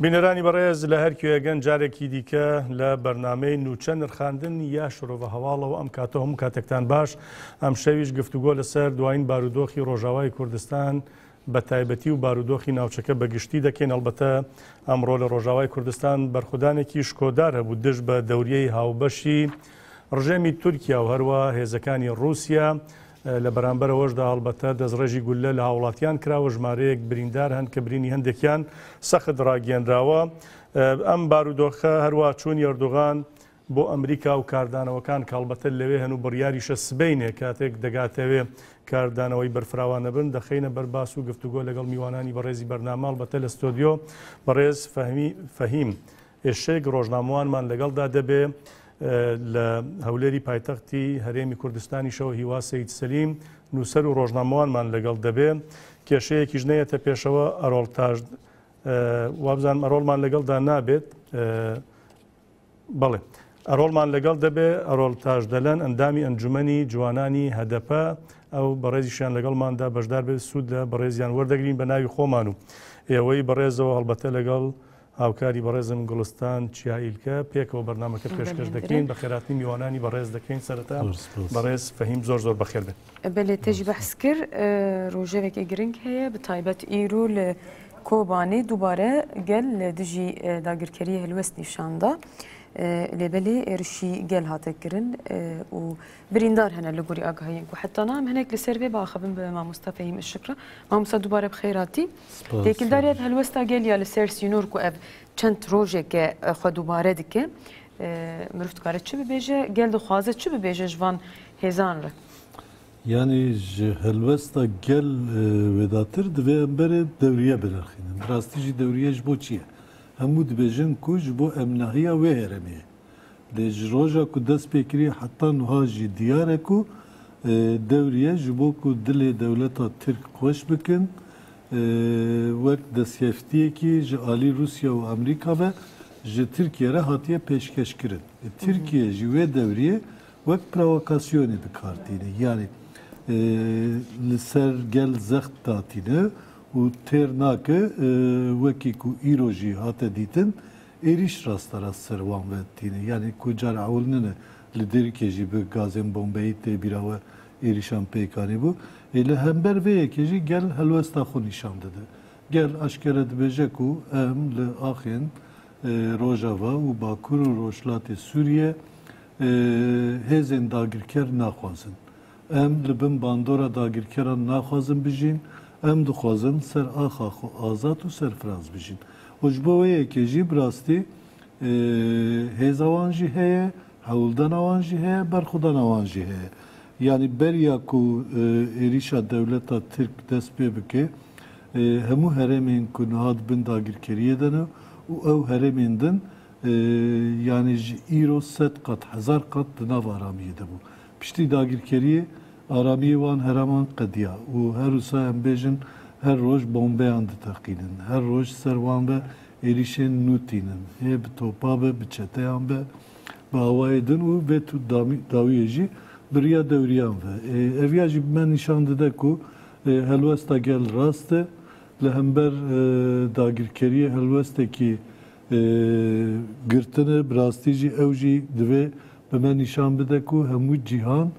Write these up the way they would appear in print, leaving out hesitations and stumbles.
بینەرانی بەڕێز لە هەر کوێگەن جارێکی دیکە لە بەرنامەی نوچە نرخاندن یا شرۆڤە هەواڵەوە ئەم کاتە هەموو کاتێکتان باش ئەم شەویش گفتوگۆ لەسەر دوایین بارودۆخی ڕۆژاوای کوردستان بە تایبەتی و بارودۆخی ناوچەکە بەگشتی دەکەین. ئەلبەتە ئەمڕۆ لە ڕۆژاوای کوردستان بەرخودانێکی شکۆدار هەبوو دژ بە دەوریەی هاوبەشی ڕژێمی تورکیا و هەروە هێزەکانی رووسیا لە بەرامبەرەوەشدا هەڵبەتە دەستڕێژی گولە لە هاوڵاتیان کراوە ژمارەیەک بریندار هەن کە برینی هەندێکیان سەخت ڕاگەاندراوە. ئەم بارودۆخە هەروە چوون ئەردوغان بۆ ئەمریکا و کاردانەوەکان کاڵبەتە لەوێ هەن و بڕیاریشە سبەینێ کاتێک دەگاتەوێ کاردانەوەی بەرفراوانە بن دەخینە بەرباس و گفتوگۆ لەگەڵ میوانانی بەڕێزی بەرنامە ئەلبەتە لە ستۆدیۆ بەڕێز فەهیم ئێشێک ڕۆژنامەوانمان لەگەڵدا دەبێ لە هەولێری پایتەختی هەرێمی کوردستانی شەوە هیوا سەید سەلیم نووسەر و ڕۆژنامەوانمان لەگەڵ دەبێ کێشەیەکی ژنەیەتە پێشەوە ئەرۆڵتاژ وابزانم ئەرۆڵمان لەگەڵدا نابێت بەڵێ ئەرۆڵمان لەگەڵ دەبێ ئەرۆڵتاژ دەلەن ئەندامی ئەنجومەنی جوانانی هەدەپە ئەو بەڕێزیشیان لەگەڵماندا بەشدار بێت سوود لە بەڕێزیان وەردەگرین بە ناوی خۆمان و ئێوەی بەڕێزەوە هەڵبەتە لەگەڵ هاوکاری بەڕێزم گوڵستان چیاییلکە پێکەوە بەرنامەکە پێشکەش دەکەین بە خێراتنی میوانانی بەڕێز دەکەین سەرەتا بەڕێز فەهیم زۆر زۆر بەخێر بێت. بەلێ تێژی بەحس کرد ڕۆژێکی گرنگ هەیە بە تایبەت ئیرۆ لە کۆبانێ دووبارە گەل لە دژی داگیرکەری هەلوەست نیشاندا لێبەلێ ئێرشی گەل هاتەکردن و بریندار هەنە لە گوری ئاگاهیەک و حتا نام هەنێک لەسەر بێ باخەبن بە مامۆستا فەهیم شکرە مامۆستا دووبارە بخێراتی تێکیلداریت هەلوەستا گەلیا لەسەر سینۆر و ئەv چەند ڕۆژێکە خۆ دووبارە دکە مرۆڤ دکارێت چ ببێژە گەل دەخوازێت چ ببێژە ژوان هێزان ڕێ یعنی ji helwesta gel vedatır divê em berê dewriye bilerxînin. Rastî jî dewriye ji bo çi ye? Hemû dibêjin ku ji bo emnehiya wê herêmê ye. Lê ji roja ku dest pê kiriye heta niha jî diyar e ku dewriye ji bo ku dilê dewleta Tirk xweş bikin wek destkeftiyekî ji alî Rusya û Amerîka ve ji Tirkiye re hatiye pêşkeşkirin. Tirkiye ji wê dewriye wek provokasyonê dikartîne. Yani li ser gel zext datîne û têr nake wekî ku îro jî hate dîtin êriş rastarast ser wan ve tîne. Yani ku car ewilnine li Dêrikê jî bi gazên bombeyî tê bîra we êrişan pêkanî bû. Li hember vê yekê jî gel helwesta xwe nîşan dide. Gel eşkere dibêje ku em li axên Rojava û Bakur û Rojhilatê Sûriye hêzên dagirker naxwazin. Em li bin bandora dagirkeran naxwazin bijîn, em dixwazin ser axa xwe azad û serfiraz bijîn. û ji bo wê yekê jî bi rastî hêza wan jî heye, hewildana wan jî heye, berxwedana wan jî heye. Yani beriya ku êrişa dewleta Tirk dest pê bike hemû herêmên ku niha dibin dagirkeriyê de ne û ew herêmên din yani ji îro 100 qat 1000 qat di nav aramiyê de bû. Piştî dagirkeriyê aramiyê wan heraman qediya û her wisa em bêjin her roj bombeyan diteqînin. Her roj ser wan ve êrişên nû tînin. Hê bi topa be, bi çeteyan be, bi awayê din û vê tu dawiyê jî biriya dewriyan ve. Eviya jî me nîşan dide ku helwesta gel rast e li hember dagirkeriyê helwestekî girtine bi rastî jî ew jî divê bi me nîşan bide ku hemû cîhan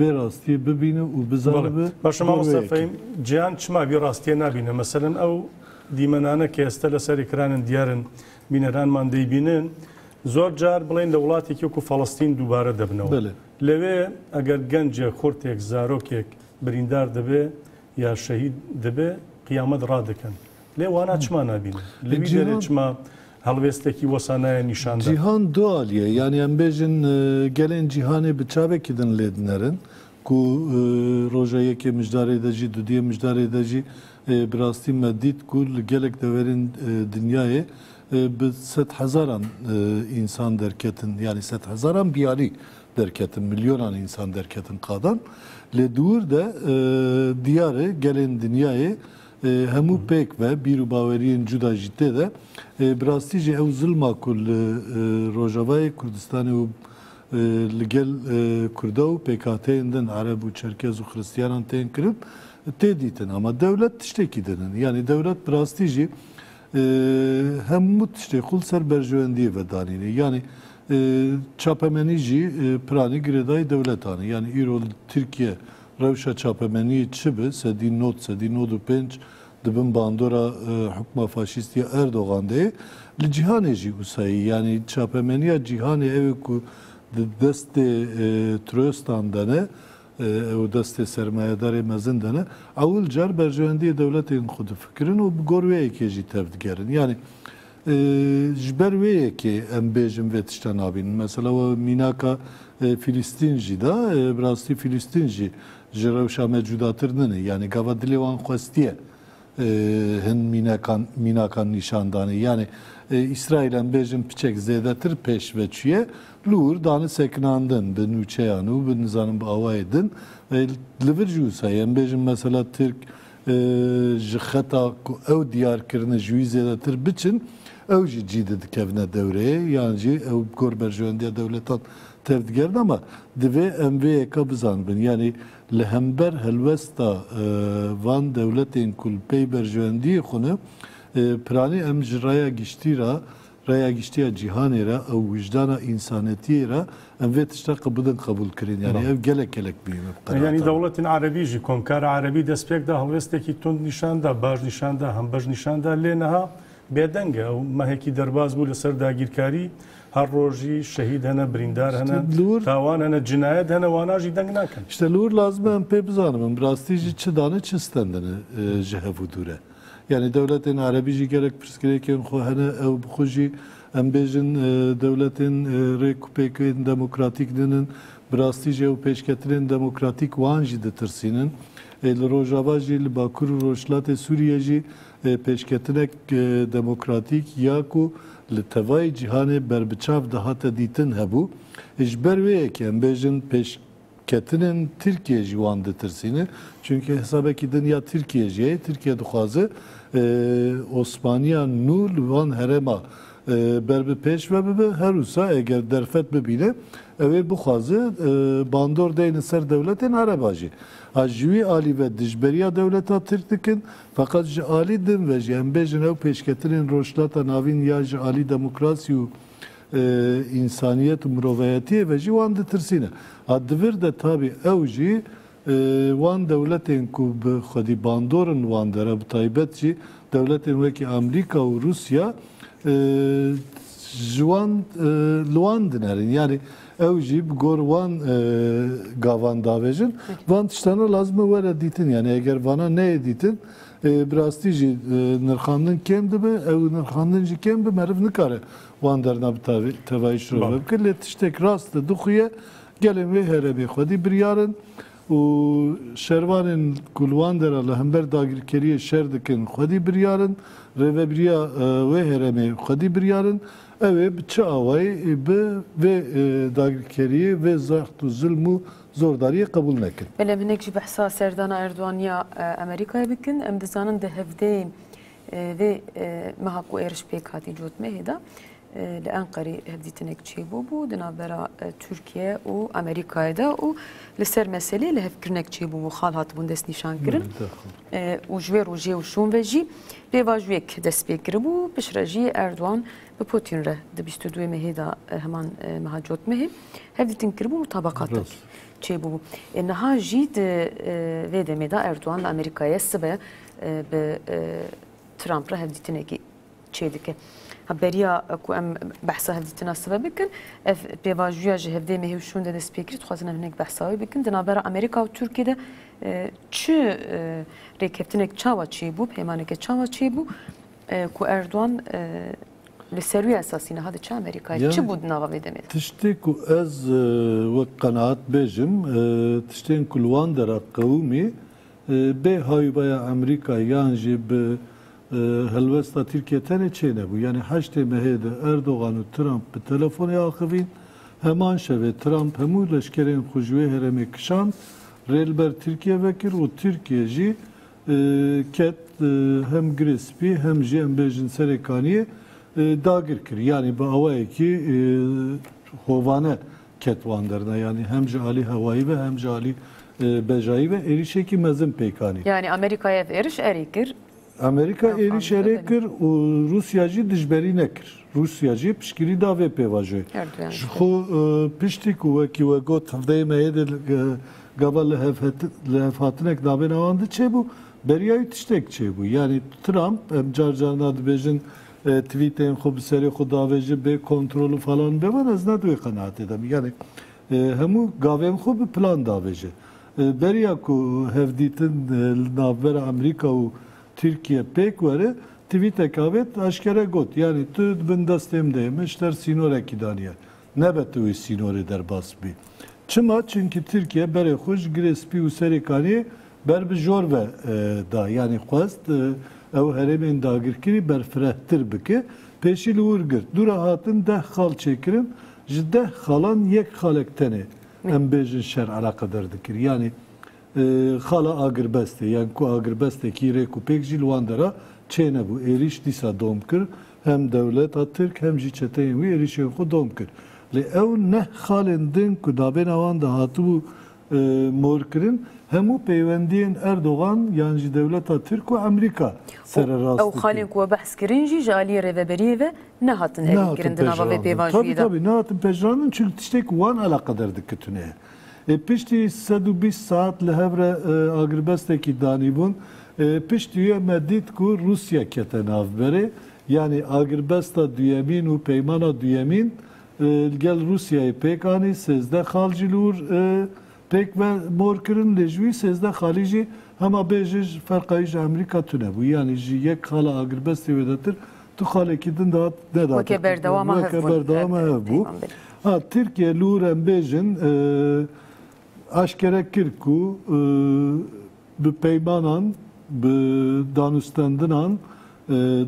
vê rastiyê bibîne û bizanibe. Başa mamosta Fehim cihan çima vê rastiye nabîne. Meselen ew dîmenane ki êste li ser ekranên diyarên bîneranman deybînin zor car biڵێن لە وڵاتێکی وەکو فەڵەستین دووبارە دەبنەوە. لەوێ ئەگەر گەنجێک خورتێک زارۆکێک بریندار دەبێ یا شەهید دەبێ قیامەت ڕادەکەن. لێ وانە چما نابینن. لەوی دەرێ چما هەڵوێستێکی وەسانایە نیشاندا. Cîhan dualiye yani em bêjin gelên cîhanê bi çavekî din lê dinerin ku roja yekê mijdarê de jî dudiyê mijdarê de jî bi rastî me dît ku li gelek deverên dinyayê bi 100,000 însan derketin yani 100,000 biyalî derketin milyonan însan derketin qadan lê dûr de diyarê gelên dinyayê hemû pêk ve bîr û baweriyên cuda jî tê de bi rastî jî ew zilma ku li Rojavayê Kurdistanê û li gel Kurda û PKK'yên din Arab û Çerkez û Xristiyanan tên kirin tê dîtin ama devlet tiştekî dinin. Yani devlet bi rastî jî hemû tiştê xul ser berjewendiyê vedanîne. Yani çapemenî jî piranî girêdayî dewletan e. Yani îro Tirkiye rewşa çapemeniyê çi bi sedî nod, sedî nod û pênc dibin bandora hukma faşîstiya Erdogan de li cîhanê jî wisa yani çapemeniya cîhanê ew ku di destê Troyestan de ne ew destê sermayedarê mezin de ne ewil car berjewendiyê dewletên xwe difikirin û bi gor wê yekê jî tev digerin. Yani ji ber wê yekê em bêjin vê tişta nabînin. Mesela we mînaka Filîstîn jî da bi rastî Filîstîn jî ji rewşa me cudatir nine. Yani gava dilê wan xwestiye hin mînakan nîşandanî. Yani İsraîlen bêjin piçek zêdetir pêş ve çûye lûr danî sekinandin bi nûçeyan û bi nizanim bi awayê din ve li vir jî wisa em bêjin mesela Tirk ji xeta ku ew diyarkirine ji wî zêdetir biçin ew jî cîdî dikevine dewreyê yan jî ew gor berjewendiya dewletan tev digerin ama divê em vê yeka bizanibin. Yani li hember helwesta van dewletên ku li pey berjewendiyê xwe piranî em ji raya giştî ra raya giştiya cîhanê ra ew wijdana însanetiyê ra em vê tişta bidin qebûl kirin. Yani ev gelek gelek büyüme. Yani dewletên Erebî jî Komkara Erebî destpêk da helwestekî tund nîşan da, baş nîşan da, hembeş nîşan da lê niha bêdeng e. Ew mehekî derbas bû li ser dagîrkarî her rojî şehîd hene, birîndar hene, tawan hene, cinayet hene, wana jî deng nakin. İşte lûr lazım em pê bizanim. Bi rastî jî çi danî çi stendine ji hevû dûre. Yani devletên Erebî jî gelek pirsgirêkên xwe hene ew bi xwe jî em bêjin devletên rêkupêkên demokratîk dinin bi rastî jî ew pêşketinên demokratîk wan jî ditirsînin. Li Rojava jî li Bakur û Rojhilatê Sûriye jî pêşketinek demokratîk ya ku li tevayê cîhanê berbiçav dihate dîtin hebû. Ji ber wê yekê em bêjin pêşketinên Tirkiye jî wan ditirsîne. Çünkü hesabekî din ya Tirkiye jî ye. Tirkiye dixwaze Osmaniya nû li van herêma ber bi pêş ve bibe her wisa eger derfet bibîne ew ê bixwaze bandor deyne ser dewletên Ereba jî. Ji wî alî ve dijberiya dewleta Tirk dikin fakat ji alî din ve jî em bêjin ew pêşketinên rojhilata navîn ya ji alî demokrasî û însaniyet û miroveyetiyê ve jî wan ditirsîne. Divir de tabii ew jî wan dewletên ku bi xwedî bandorin wan dere bi taybet jî dewletên wekî Amerîka û Rusya ji wan li wan dinerin. Yani ew jî bi gor wan gavan davêjin van tiştana lazim e were dîtin. Yani eger vana neyê dîtin bi rastî jî nirxandin kêm dibe ew nirxandin jî kêm bi meriv nikare wan derna bi tevayî şirove bikir lê tiştek rast dixuye gelên wê herêmê xwedî biryarin û şervanên ku li wan dera li hember dagirkeriyê şer dikin xwedî biryarin rêveberiya wê herêmê xwedî biryarin ew ê bi çi awayî bi vê dagirkeriyê vê zext û zulm û zordariyê qebûl nekin. Belê hinek jî behsa serdana Erdoganiya Amerîkayê bikin em dizanin di hevdeyê vê meha ku êriş pêk hatî cotmehê da li Enqerê hevdîtinek çêbû bû di navbera Tirkiye û Amerîkayê da û li ser meselê li hevkirinek çêbû û xal hatibûn dest nîşan kirin û ji wê rojê û şûn ve jî pêva ji wê dest pê kiribû piştre jî Erdogan bi Putin re di 22 mehê da heman meha cotmehê hevdîtin kiribû mutabaqatek çêbû bû. Niha jî di vê demê da Erdogan li Amerîkayê sibe bi Trump re hevdîtinekî çê dike. Beriya ku em behsa hevdîtina sibe bikin ev pêvajoya ji hevdê mehê û şûn de dest pê kir dixwazin em hinek behsa wê bikin di navbera Amerîka û Tirkiyeyê de çi rêkeftinek çawa çêbû peymaneke çawa çêbû ku Erdogan li ser wî esasî niha diçe Amerîkayê çi bû di nava vê demê de? Tiştê ku ez wek qenaat bêjim tiştên ku li wan dera qewimî bê hayûbaya Amerîka yan jî bi helwesta Tirkiye tenê çê nebû. Yani heştê mehê de Erdogan û Trump bi telefonê axivîn heman şevê Trump hemû leşkerên xwe ji wê herêmê kişand rêlber Tirkiye vekir û Tirkiye jî ket hem girê spî hem jî em bêjin serêkaniyê dagir kir. Yani bi awayekî hovane ket wan derine. Yani hem ji alî hewayî ve hem ji alî bejayî ve êrişekî mezin pêkanî. Yani Amerîkaya ev êriş erî kir Amerika êriş erê kir û Rusya jî dijberî nekir. Rusya jî piştgirî da vê pêvajoyê. Ji xwe piştî ku wekî we got hevdeyê me hê de gava li hevhatinek navê wan de çêbû, beriya wî tiştek çêbû. Yani Trump em car carna dibêjin tweetên xwe bi serê xwe davêjî bê kontrolü falan bêvan ez ne wê qenaetê de. Yani hemû gavên xwe bi plan davêje. Beriya ku hevdîtin li navbera Amerîka û Türkiye pêk were tweetek avêt eşkere got. Yani tu bin destêm de yemiş der sînorekî daniye. Nebe tu wê sînorê derbas bî. Çima? Çünkü Türkiye berê xwe ji girê spî û serê kaniyê ber bi jor ve da. Yani xwest ew herêmên dagirkirî berfirehtir bike. Pêşî li wir girt. Dûra hatin 10 xal çêkirin. Ji 10 xalan yek xalek tenê em bêjin şer alaqedar dikir. Yani xala agirbestê. Yani ku agirbestekî rêk û pêk jî li wan dera çê nebû. Êriş dîsa dom kir. Hem dewleta Tirk hem jî çeteyên wî êrişên xwe dom kir. Lê ew neh xalên din ku navbêna wan de hatibû morkirin hemû peywendiyên Erdogan yan jî dewleta Tirk û Amerîka sererast ew xalên ku we behs kirin jî ji aliyê rêveberiyê ve nehatin evîkirin di nava vê pêvajiyê de. Tabii nehatin pejrandin çünkü tiştek wan alaqedar dikitune. Piştî 120 saat li hevre agirbestekî danîbûn piştî wê me dît ku Rusya kete navberê yani agirbesta duyemîn û peymana duyemîn gel Rusyayê pêk anî 13 xal jî li wir pêk ve mor kirin lê ji wî 13 xalî jî hema bêje ji ferqayî ji Amerîka tune bû. Yani ji yek xala agirbestê wê de tir tu xalekî din dat nedat. Weke berdewama hev bû. Ha Tirkiye li wir em bêjin eşkere kir ku bi peymanan bi danûstendinan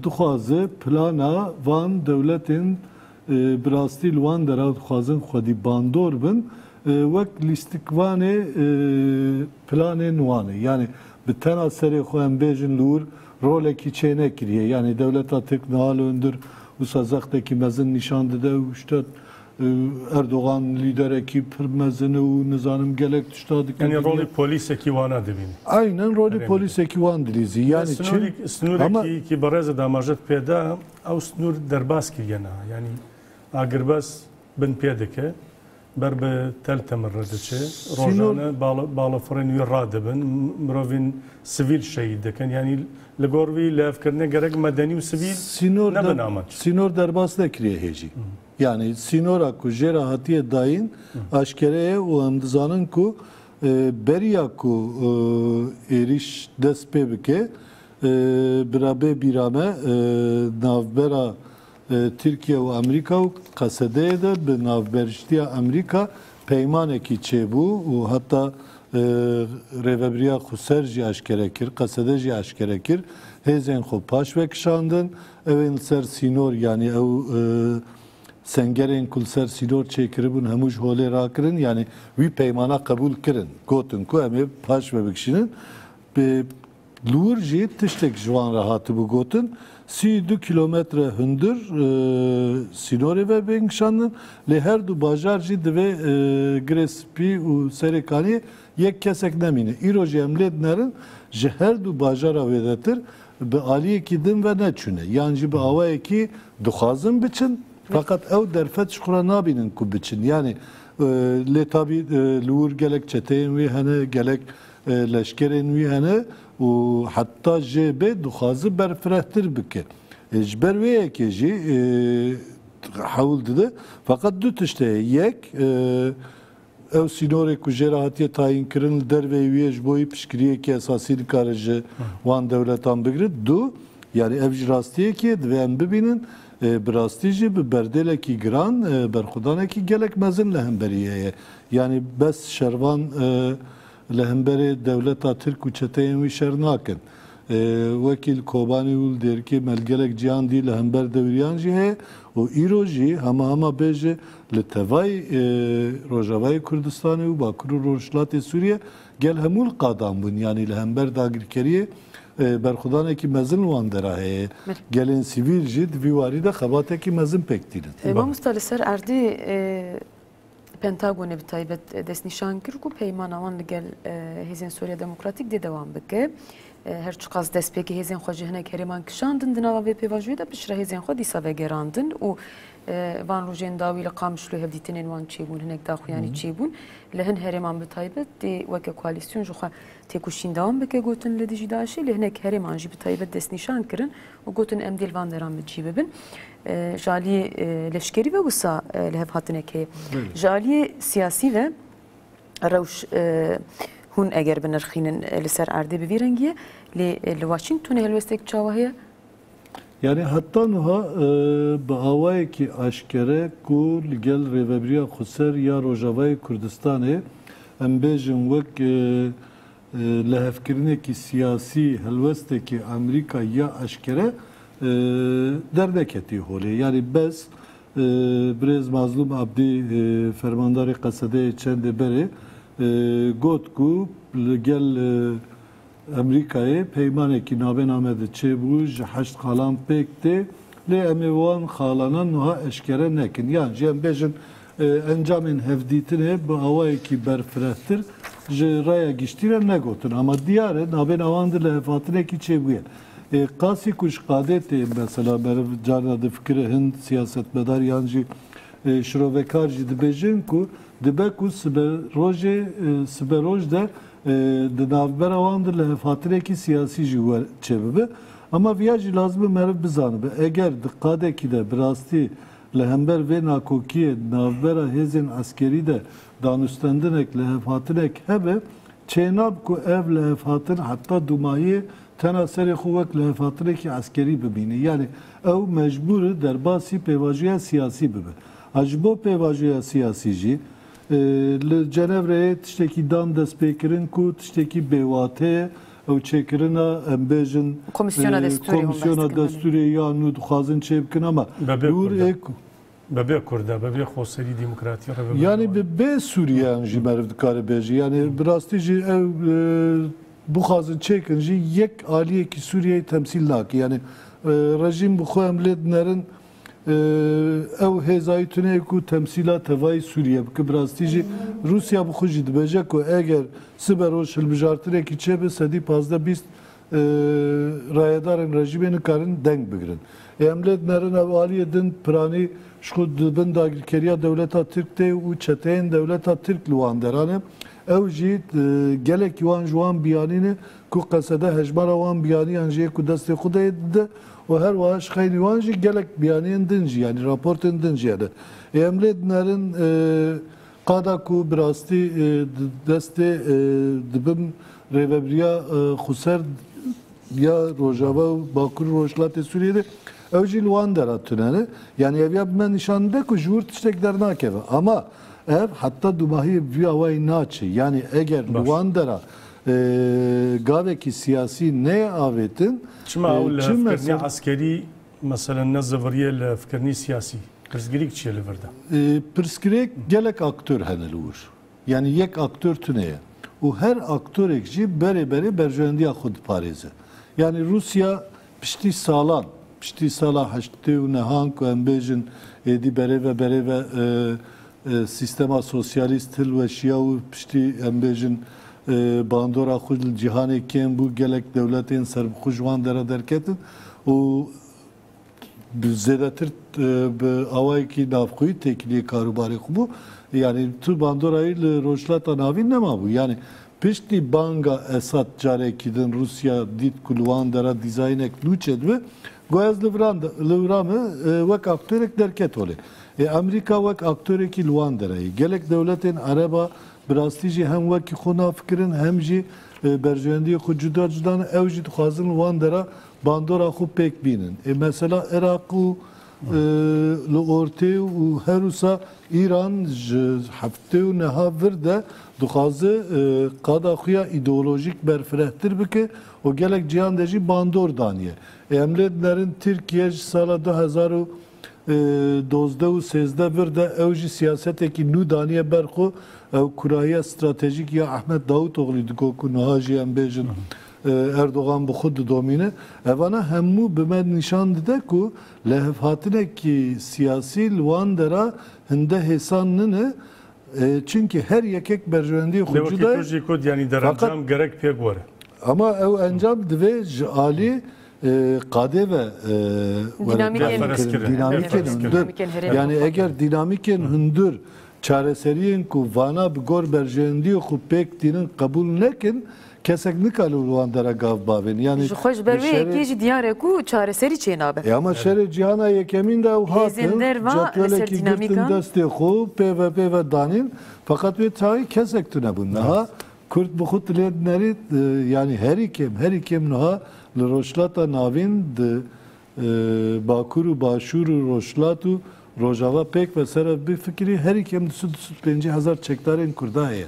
dixwaze plana van dewletên bi rastî li wan dera dixwazin xwedî bandor bin wek lîstikvanê planên wan e. Yani bi tena serê xwe em bêjin li wir rolekî çê nekiriye. Yani dewleta Tirk niha li hundir wisa zextekî mezin nîşan dide û işte Erdogan liderekî pir mezin û nizanim gelek tişta dikin. Yani rolê polîsekî wana dibîn. Aynen rolê polîsekî wan dilîzî. Yani snûrekî ki berêze damajet pêda ew snûr derbas kiriye niha. Yani agirbes bin pê dike ber bi tel temirre diçe rojane balafirên wî radibin mirovên sivîl şehîd dikin. Yani li gor wî lêvkirine gerek medenî û sivîl nebin amaç. Sînor derbas nekiriye hêjî. Yani sînora ku jêra hatiye dayîn eşkereye û em dizanin ku beriya ku êriş dest pê bike birabê bîrame navbera Türkiye û Amerîka û qesedeyê de bi navberiştiya Amerîka peymanekî çêbû û heta rêveberiya Xweser jî eşkere kir, qesede jî eşkere kir. Hêzên xwe paş vekişandin. Evên li ser sînor yani ew sengerên ku li ser sînor çêkiribûn hemû ji holê rakirin. Yani wî peymana qebûl kirin. Gotin ku em ê paş vebikişînin. Li wir jî tiştek ji wan re hatibû gotin. 32 kilometre hundir sînorê ve bênişandin. Lê her du bajar jî divê girê spî û serê kaniyê yek kesek nemîne. Îro jî em lê dinerin ji her du bajara wê de tir bi aliyekî din ve neçûne. Yan jî bi awayekî dixwazin biçin fakat ew derfet ji xwe re nabînin ku biçin. Yani lê tabî li wir gelek çeteyên wî hene gelek leşkerên wî hene û heta jêbê dixwaze berfirehtir bike. Ji ber wê yekê jî hewl dide fakat du tişt heye. Yek ew sînorê ku jêra hatiye tayîn kirin li dervê wê ji bo piştgiriyekî esasî dikare ji wan dewletan bigire. Du yani ev ji rastiyekî divê em bibînin bi rastî jî bi berdêlekî giran berxwedanekî gelek mezin li hemberî heye. Yani bes şervan li hemberê dewleta Tirk û çeteyên wî şer nakin. Wekî Kobanî û derkê melgelek cihan dî li hember dewriyan jî heye û îro jî hema bêje li tevayê Rojavayê Kurdistanê û Bakurê Rojhilatê Sûriye gel hemû li qadan bûn. Yani li hember dagirkeriyê berxwedanekî mezin wan dera heye. Gelên sivîl jî di vî warî de xebatekî mezin pêk dînin. Mamosta li ser erdê Pentagonê bi taybet destnîşan kir ku peymana wan li gel Hêzên Sûriya Demokratîk dê dewam bike. her çiqas destpêkê hêzên xwe ji hinek herêman kişandin di nava vê pêvajoyê de piştre hêzên xwe dîsa vegerandin û van rojên dawî li Qamişlo hevdîtinên wan çêbûn hinek daxuyanî çêbûn li hin herêman bi taybet tê weke koalîsyon ji xwe têkoşîn dawam bike gotin li dijî Daişê li hinek herêman jî bi taybet destnîşan kirin û gotin em dêl van deran bi cî bibin. Ji aliyê leşkerî ve wisa li hev hatinek heye. Ji aliyê siyasî ve rewş hûn eger binirxînin li ser erdê bi vî rengiyê lê li Washingtonê helwestek çawa heye? Yani hatta nuha bi awayekî aşkere ku li gel Rêveberiya Xweser ya Rojavayê Kurdistanê em bêjin wek lehevkirinekî siyasî helwestekî Amerîka ya aşkere derneketî holê. Yani bez Birêz Mazlûm Abdî fermandarê Qesedeyê çendê berê got ku li gel Amerîkayê peymanekî navê de çêbû ji heşt xalan pêk tê lê em ê wan xalanan niha eşkere nekin. Yani ji em bêjin encamên hevdîtinê bi awayekî berfirehtir ji raya giştî negotin. Ama diyar e navên awan di li hevhatinekî çêbûye. Qasî ku ji qadê tê mesela beriv carna di fikirê hin siyasetmedar yan jî şirovekar jî dibêjin ku dibe ku siberoj de di navbera wan de li hevhatinekî siyasî jî çêbibe. Ama viya jî lazim e meriv bizanibe. Eger di qadekî de bi rastî li hember vê nakokiyê navbera hêzên askerî de danûstendinek li hevhatinek hebe çênab ku ev li hevhatin heta dûmayê tena serê xwe wek li hevhatinekî askerî bibîne. Yani ew mecbûr e derbasî pêvajoya siyasî bibe. Ji bo pêvajoya siyasî jî li Cenevreyê tiştekî dan destpêkirin ku tiştekî bêwate ye ew çêkirina em bêjin Komisyona destûrê ya nû dixwazin çê bikin ama bebê Kurda, bebê Xweserî Demokratîk yani bi bê Sûriyeyan jî meriv dikare bêje. Yani bi rastî jî ew bixwazin çêkin jî yek aliyekî Sûriyeyê temsîl nake. Yani rejim bi xwe em lê dinerin ew hêzayî tune ku temsîla tevayî Sûriye bike. Bi rastî jî Rusya bi xwe jî dibêje ku eger siberoj hilbijartinekî çêbe sedî pazde bîst rayedarên rejimê nikarin deng bigirin. Em lê dinerin ev aliyê din piranî ji xwe dibin dagirkeriya dewleta Tirk tê û çeteyên dewleta Tirk li wan deran e. Ew jî gelekî wan ji wan biyanîne ku qesede hejmara wan biyaniyan jî ku destê xwe de dide û her wiha ji xeynî wan jî gelek biyaniyên din jî yani raportên din jî hene. Em lê dinerin qada ku bi rastî destê dibin Rêveberiya Xweser ya Rojava û Bakurê Rojhilatê Sûriyeyê ew jî li wan dera tune. Yani ev ya me nîşanide ku ji wir tiştek dernakeve. Ama ev hatta dûmahiyê vî awayî naçe. Yani eger li wan dera gavekî siyasî neye avêtin çima ew li hevkirinê askerî mesela ne ziviriye li hevkirinî siyasî pirsgirêk çi ye li vir de? Pirsgirêk gelek aktör hene li wir. Yani yek aktör tune ye. û her aktörek jî berê berê berjewendiya xwe diparêze. Yani Rusya piştî salan, piştî sala heştê û nehan ku em bêjin êdî berê ve sistema sosyalîst hilweşiya û piştî em bêjin bandora xwe li cîhanê kêm bû gelek dewletên serbixwe ji wan dere derketin û zêdetir bi awayekî navxwî têkiliyê karûbarê xwe bû. Yani tu bandorayı li rojhilata navî nema bû. Yani piştî banga Esad carekî din Rusya dît ku li wan dera dîzaynek nû çedibe goyaz li viran me wek aktörek derket holê. Amerîka wek aktörekî li wan derayê. Gelek dewletên Araba bi rastî jî hem wekî xwe nafikirin hem jî berjewendiyê xwe cuda cuda ne ew jî dixwazin li wan dera bandora xwe pêk bînin. Mesela Iraq û li ortê û her wisa İran ji heftê û neha vir de dixwaze qada xwe ya îdeolojîk berfirehtir bike û gelek cihan de jî bandor daniye. Em lê dinerin Tirkiye ji sala 2012 û 13 vir de ew jî siyasetekî nû daniye ber xwe ew kurahiya stratejîk ya Ahmed Davutoğlu diko ku niha jî em bêjin Erdoğan bi xwe didomîne. Evana hemû bi me nîşan dide ku li hevhatinekî siyasî li wan dera hinde hêsan nine çünkü her yekek berjewendiyê xwe cuda ye. Yani derencam gerek pêk were. ama ev encam divê ji alî qadê ve dinamîkên hundir yani eger dinamîkên hundir çareseriyên ku vana bi gor berjendî xu pêk dînin qebûl nekin kesek nikal wan dere gav bavên yani ji xweş ber wê yekê jî diyar e ku çareserî çê nabe ama şerê cihana yekemîn de ew hatin cetwelekî girtin destê xwe pêve danîn fakat wê çayî kesek tune bûn niha Kurt bi xwe dilê nerî yani herî kêm niha li rojhilata navîn di Bakur û Başûr û Rojhilat û Rojava pêk ve ser bifikirî herî kêm 250,000 çekdarên Kurda heye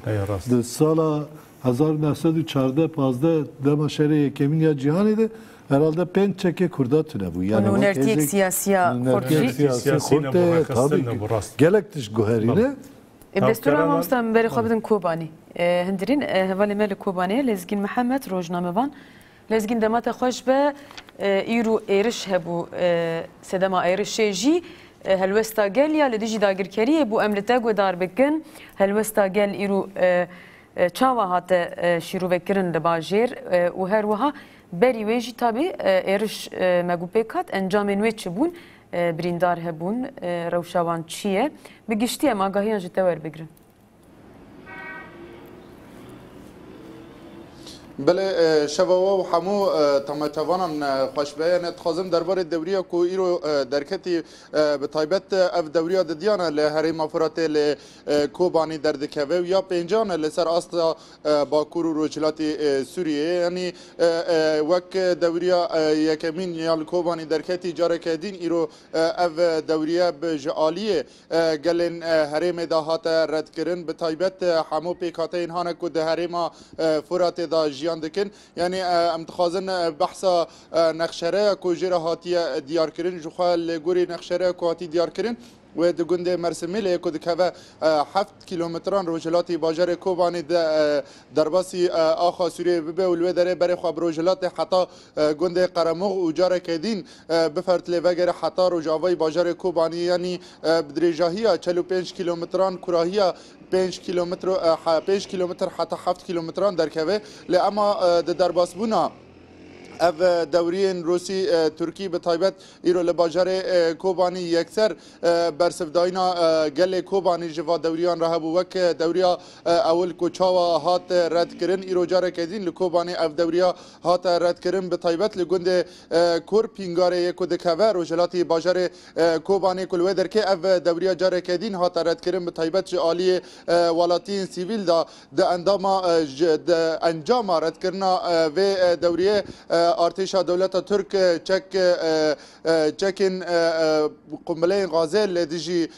di sala 1914-15 dema şerê yekemîn ya cîhanê de herhalde 5 çekê Kurda tune bû yani nûnertiyek siyasiya Kurtê tabii gelek tişt guherîne Destura mamostan berê xwe bidin Kobanî hindirîn hevalê me li Kobaniyê Lezgîn Mihemed rojnamevan Lezgîn demata xweş be îro êriş hebû sedema êrişê jî helwesta gel ya li dijî dagirkeriyê bû em li te guhdar bikin helwesta gel îro çawa hate şîrovekirin li bajêr û her wiha berî wê jî tabî êriş me got pêk hat encamên wê çi bûn birîndar hebûn rewşa wan çi ye bi giştî em agahiyan ji te werbigirin بله شباب و همو تماشاوانان خوشبین تخازم درباره دوریا کو ایرو درکتی به تایبت اف دوریا دیانا له هری مفرات له کوبانی دردکوه یا پنجان له سر استا باکور و روجلاتی سوریه یعنی وک دوریا یکمین یا کوبانی درکتی جاره کدین ایرو اف دوریا به جالیه گلن هری مداهات رد کردن به تایبت همو پیکاتین هانه کو ده هری ما فرات دا دکن یعنی ام تخازن بحثا نقشره کو جره هاتی دیار کردن جوخال گوری نقشره کو هاتی دیار کردن و د گند مرسمیل کو دکوه 7 کیلومتران روجلاتی باجر کوبانی درباسی آخا سوریه به ولو دره بر خو روجلات حتی گند قرموغ و جاره کدین بفرت لوگر حتی روجاوی باجر کوبانی یعنی بدرجاهی 45 کیلومتران کراهی 5 کیلومتر حتی 7 کیلومتران درکوه ل اما درباس بونا اف دورین روسی ترکی به تایبت ایرو لباجر کوبانی یکسر برسفداینا گل کوبانی جوا دوریان راه بو وک دوریا اول کوچاوا هات رد کرن ایرو جاره کدین لکوبانی اف دوریا هات رد کرن به تایبت لگند کور پینگار یکو دکوه روجلاتی باجر کوبانی کل ودر که اف دوریا جاره کدین هات رد کرن به تایبت عالی ولاتین سیویل دا انجام رد کرنا و دوریه ارتش دولت ترک چکن قنبله غازل دیجی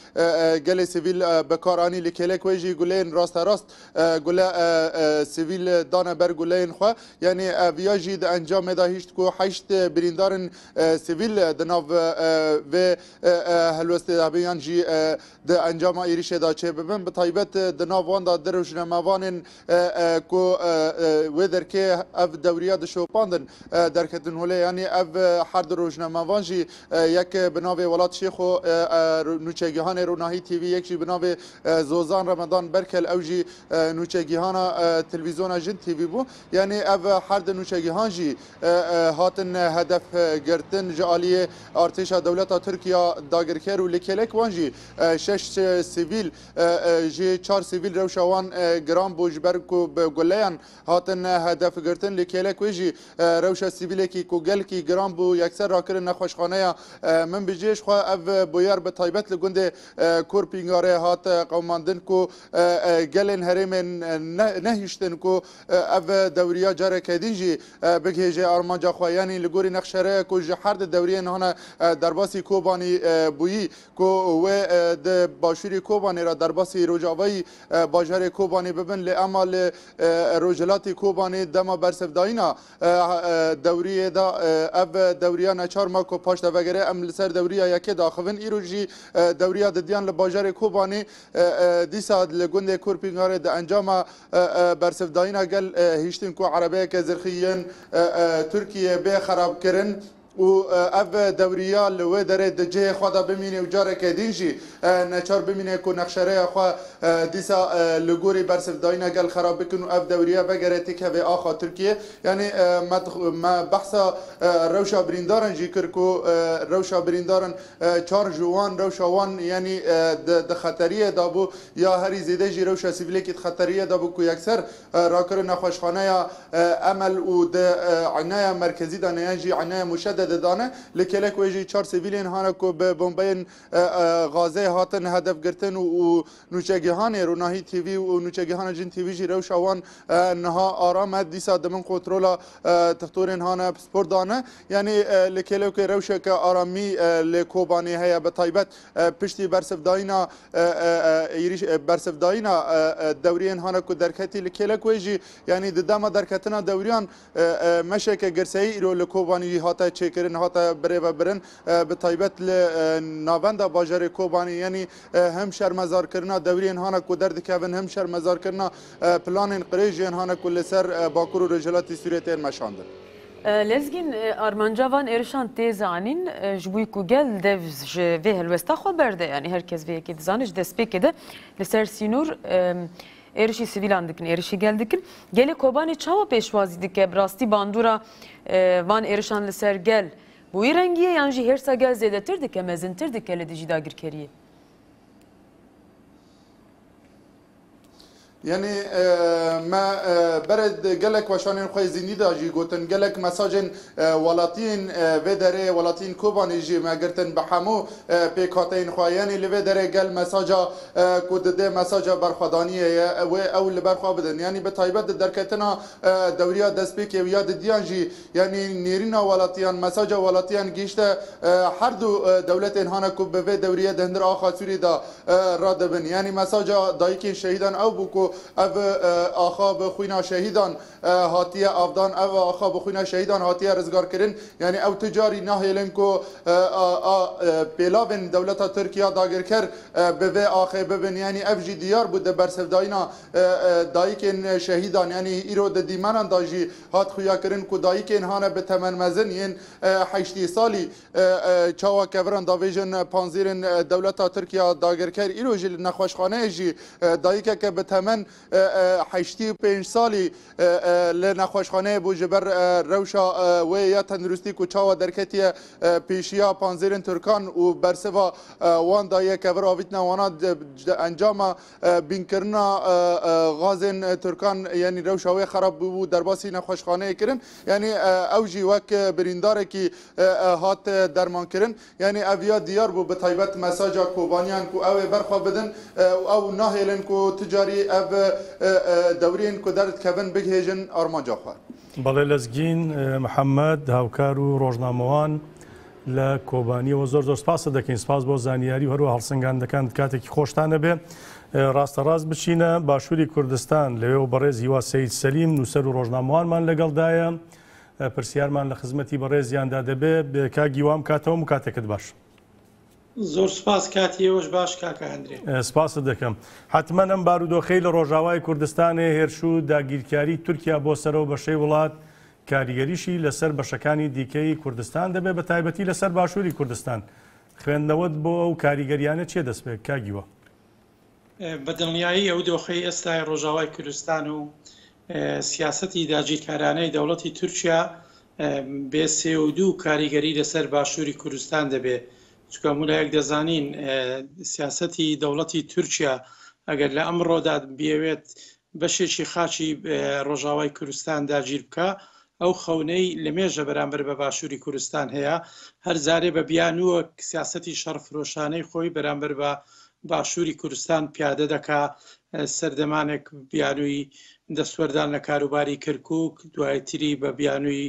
گل سیویل بکارانی لکلک ویجی گلین راست گله سیویل دانه بر گلین خو یعنی ویاجی د انجام ده هیچ کو 8 بریندارن سیویل دناو و هلوست دبیان جی د انجام ایریش دا چه ببن به تایبت دناو وان دا دروشنموان کو ودر که اف دوریا د شوپاندن درکتن هوله یعنی اف هر روزنامه‌وان جی یک بناوی ولات شیخ و نوچگیهان روناهی تیوی یک جی بناوی زوزان رمضان برکل او جی نوچگیهان تلویزیون جن تیوی بو یعنی اف هر نوچگیهان جی هاتن هدف گرتن جالی ارتش دولت ترکیه داگرکر و لکلک وان جی 6 سیویل جی 4 سیویل روشوان گرام بوجبر کو گلیان هاتن هدف گرتن لکلک وجی روش سیویل کی کوگل کی گرام بو یکسر راکر نخوشخانه من بجیش خو اف بویر به تایبت لگند کورپینگاره هات قوماندن کو گلن هرم نهیشتن کو اف دوریا جاره کدیجی بگهجه ارمانجا خو یعنی لگوری نقشره کو جهرد دوریه نه درباسی کوبانی بویی کو و د باشوری کوبانی را درباسی روجاوی باجر کوبانی ببن ل عمل روجلاتی کوبانی دما برسفداینا دوریه دا اف دوریا نچار ما کو پاشت وگره ام لسر دوریا یکه داخون ایروجی دوریا د دیان ل باجر کوبانی دیسا لگند کورپینگاره د انجام برسفداینا گل هیشتن کو عربه که زرخیین ترکیه به خراب کرن و اف دوریا لو دره د جه خدا بمینه و جاره که دینجی نچار بمینه کو نقشره خو دیسا لګوري برسف داینه گل خراب بکن و اف دوریا بگره تک به آخا ترکیه یعنی ما بحثا روشا بریندارن جی کر کو روشا بریندارن 4 جوان روشا وان یعنی د خطریه دابو یا هری زیده جی روشا سیویلی کی خطریه دابو کو یکسر راکر نخوشخانه یا عمل و د عنایه مرکزی دانه جی عنایه مشدد دانه لکلک ویجی 4 سیویلین هانا کو به بمبین غازه هاتن هدف گرتن و نوچگیهان روناهی تیوی و نوچگیهان جن تیوی جی روشا وان نها آرام دیسا دمن کنترل تختورین هانا سپور دانه یعنی لکلک روشا که آرامی لکوبانی هيا بطيبت پشتی برسفداینا برسفداینا دوريان هانا کو درکتی لکلک ویجی یعنی ددما درکتنا دوریان مشک گرسئی رو لکوبانی هاتا چکرن هاتا بره و برن بطيبت لناوندا باجر کوبانی یعنی هم شرمزار کرنا دوریان هانا کو درد کون هم شرمزار کرنا پلان قریجین هانا کو لسر باکور و رجلاتی سوریتین مشاندن لزگین آرمانجوان ارشان تیزانین جبوی کو گل devz ji vê helwesta xwe berde yani herkes vê yekê dizane ji destpêkê de li ser sînor êrişî sivîlan dikin êrişî gel dikin gelê Kobanî çawa pêşwazî dike bi rastî bandora van êrişan li ser gel bûyî rengiye yan jî hêrsa gel zêdetir dike mezintir dike li dijî dagirkeriyê يعني ما برد جلك وشانين خوي زينيدا جي قوتن جلك مساجن ولاتين بدره ولاتين كوباني جي ما قرتن بحمو بيكاتين خوياني اللي بدره جل مساجا كود ده مساجا برخدانيه او اللي برخوا بدن يعني بتايبت دركتنا دوريا دسبيك ويا ديان جي يعني نيرينا ولاتيان مساجا ولاتيان جيشت هر دو دولتين هانا كوب به دوريا دهندر اخا سوري دا رادبن يعني مساجا دايكين شهيدان او بوكو او آخا بخوینا شهیدان هاتیه افدان او آخا بخوینا شهیدان هاتیه رزگار کرن یعنی او تجاری نهیلن کو پیلاون دولتا ترکیه داگر کر به آخه ببین یعنی اف جی دیار بود برسف داینا دایکن شهیدان یعنی ایرو د دیمانان داجی هات خویا کرن کو دایکن هانه به تمن مزن ین 8 سالی چاوا کوران داویژن پانزیرن دولتا ترکیه داگر کر ایرو جل نخوشخانه جی دایکه که به تمن 85 سالی لنخوشخانه بو جبر روشا و یا تندرستی کو چاوا درکتی پیشیا پانزیرن ترکان و برسوا وان دایه کور آویتنا وانا انجام بین کرنا غازن ترکان یعنی روشا و خراب بو درباسی نخوشخانه کرن یعنی اوجی وک بریندار کی هات درمان کرن یعنی اویا دیار بو به طیبت مساجا کوبانیان کو او برخوا بدن او ناهلن کو تجاری او دورين كدرت كفن بجهجن أرمانجا خوار. بله لزگین محمد هاوکار و ڕۆژنامەوان لە کۆبانی و زۆر سپاس دەکەین سپاس بۆ زانیاری و هەروە هەڵسەنگان دەکەن کاتێکی خۆشتانە بێ ڕاستەڕاست بچینە باشووری کوردستان لەوێ و بەڕێز هیوا سەید سەلیم نووسەر و ڕۆژنامەوانمان لەگەڵدایە پرسیارمان لە خزمەتی بەڕێزیاندا دەبێ کاگیوام کاتەوە و کاتێکت باش. زۆر سپاس کاتی ئێوەش باش کاکە هەندرێ سپاس دەکەم حتمما ئەم بارودۆخەی لە ڕۆژاوای کوردستانی هێرشوو داگیرکاری تورکیا بۆ سەرەوە بەشەی وڵات کاریگەریشی لەسەر بەشەکانی دیکەی کوردستان دەبێت بە تایبەتی لەسەر باشووری کوردستان خوێندنەوەت بۆ ئەو کاریگەریانە چێ دەست پێ کاگیوە بەدڵنیایی ئەو دۆخەی ئێستای ڕۆژاوای کوردستان و سیاسەتی داگیرکارانەی دەوڵەتی تورکیا بێ سێ2 کاریگەری لەسەر باشووری کوردستان دەبێت چکە مولایەک دەزانین سیاسەتی دەوڵەتی تورکیا ئەگەر لە ئەمڕۆدا بێوێت بەشێکی خاچی ڕۆژاوای کوردستان داگیر بکە ئەو خەونەی لە مێژە بەرامبەر بە باشووری کوردستان هەیە هەر جارێ بە بیانووە سیاسەتی شەڕفرۆشانەی خۆی بەرامبەر بە باشووری کوردستان پیادە دەکا سەردەمانێک بیانووی دەستوەردان لە کاروباری کەرکووک دوایتری بە بیانووی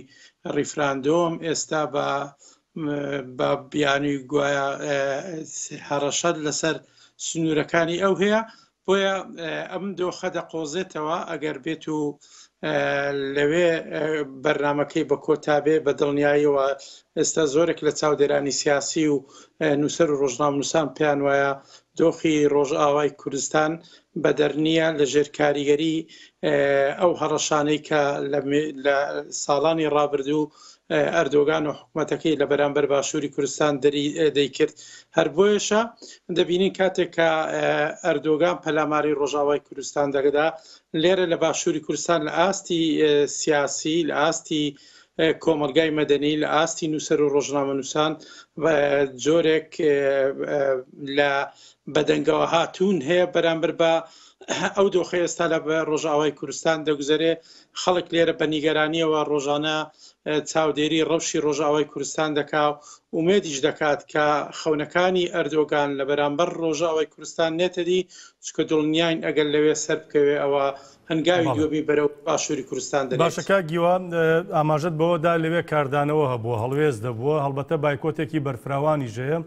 ڕیفراندۆم ئێستا بە بیانووی گوایە هەڕەشەد لەسەر سنوورەکانی ئەو هەیە بۆیە ئەم دۆخە دەقۆزێتەوە ئەگەر بێت و لەوێ بەرنمەکەی بە کۆتابێ بە دڵنیاییەوە ئێستا زۆرێک لە چاودێرانی سیاسی و نووسەر و ڕۆژنامەنووسان پێیان وایە دۆخی ڕۆژئاوای کوردستان بە دەرنیە لە ژێر کاریگەری ئەو هەڕەشانەی کە لە ساڵانی ڕابردوو ئەردۆگان و حکوومەتەکەی لە بەرامبەر باشووری کوردستان دەیکرد هەر بۆیەشە دەبینین کاتێک کە ئەردۆگان پەلاماری ڕۆژاوای کوردستان دەگەدا لێرە لە باشووری کوردستان لە ئاستی سیاسی لە ئاستی کۆمەلگای مەدەنی لە ئاستی نووسەر و ڕۆژنامە نووسان جۆرێک لە بەدەنگەوە هاتوون هەیە بەرامبەر بە ئەو دۆخی ئێستا لە ڕۆژاوای کوردستان دەگوزارێ خەڵک لێرە بە نیگەرانیەوە ڕۆژانە چاودێری ڕەوشی ڕۆژاوای کوردستان دەکا و ئومێدیش دەکات کە خەونەکانی ئەردۆگان لە بەرامبەر ڕۆژاوای کوردستان نێتەدی چکە دڵنیاین ئەگەر لەوێ سەر بکەوێ ئەوە هەنگاوی دووەمی بەرەو باشووری کوردستان دەبێت. باشەکە گیوان ئاماژەت بەوەدا لەوێ کاردانەوە هەبووە هەڵوێز دەبووە هەڵبەتە بایکۆتێکی بەرفراوانی ژەیە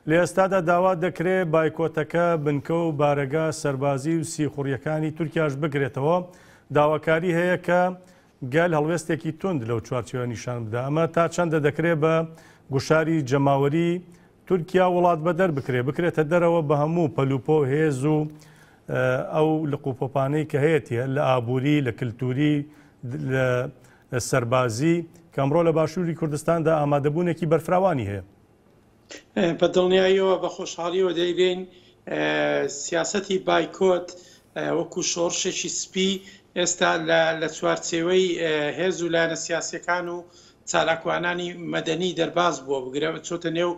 لە ئێستادا داوا دەکرێت بایکۆتەکە بنکە و بارەگا سەربازی و سیخوڕیەکانی تورکیاش بگرێتەوە داواکاری هەیە کە گەل هەڵوێستێکی تند لەو چوارچێوە نیشان بدە ئەمە تا چەندە دەکرێت بە گوشاری جەماوەری تورکیا وڵات بەدەر بکرێتە دەرەوە بە هەموو پەلوپۆ هێز و ئەو لە قوپۆپانەی کە هەیەیە لە ئابووری لە کللتوری لە سەربازی کەمڕۆ لە باشووری کوردستاندا ئامادەبوونێکی بەرفراوانی هەیە. بە دڵنیاییەوە بە خۆشحاڵیەوە دەیبین سیاسەتی بایکۆت وەکو شۆڕشێکی سپی ئێستا لە چوارچێوەی هێز و لایەنە سیاسیەکان و چالاکوانانی مەدەنی دەرباز بووە بگرە چۆتە نێو